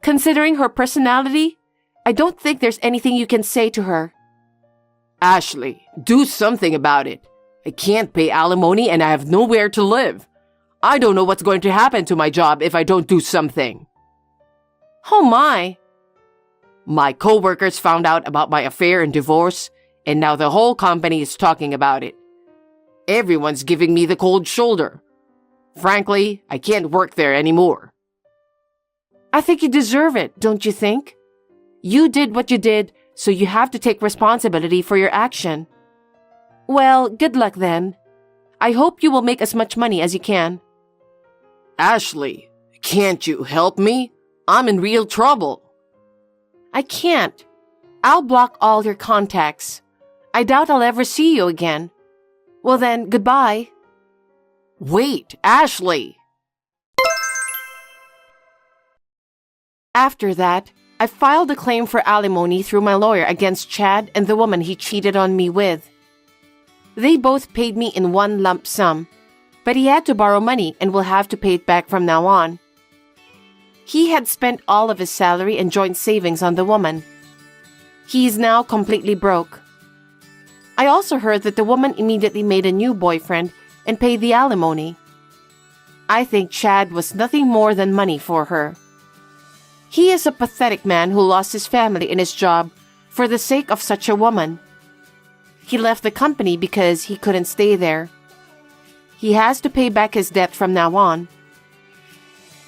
Considering her personality, I don't think there's anything you can say to her. Ashley, do something about it. I can't pay alimony and I have nowhere to live. I don't know what's going to happen to my job if I don't do something. Oh my! My coworkers found out about my affair and divorce, and now the whole company is talking about it. Everyone's giving me the cold shoulder. Frankly, I can't work there anymore. I think you deserve it, don't you think? You did what you did, so you have to take responsibility for your action. Well, good luck then. I hope you will make as much money as you can. Ashley, can't you help me? I'm in real trouble. I can't. I'll block all your contacts. I doubt I'll ever see you again. Well then, goodbye. Wait, Ashley! After that, I filed a claim for alimony through my lawyer against Chad and the woman he cheated on me with. They both paid me in one lump sum, but he had to borrow money and will have to pay it back from now on. He had spent all of his salary and joint savings on the woman. He is now completely broke. I also heard that the woman immediately made a new boyfriend and paid the alimony. I think Chad was nothing more than money for her. He is a pathetic man who lost his family and his job for the sake of such a woman. He left the company because he couldn't stay there. He has to pay back his debt from now on.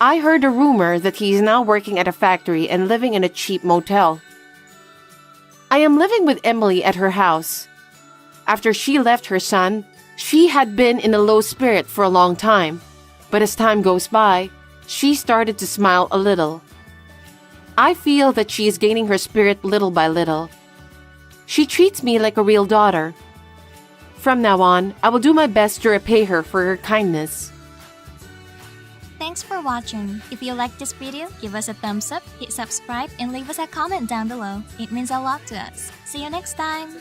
I heard a rumor that he is now working at a factory and living in a cheap motel. I am living with Emily at her house. After she left her son, she had been in a low spirit for a long time, but as time goes by, she started to smile a little. I feel that she is gaining her spirit little by little. She treats me like a real daughter. From now on, I will do my best to repay her for her kindness. Thanks for watching. If you liked this video, give us a thumbs up, hit subscribe, and leave us a comment down below. It means a lot to us. See you next time!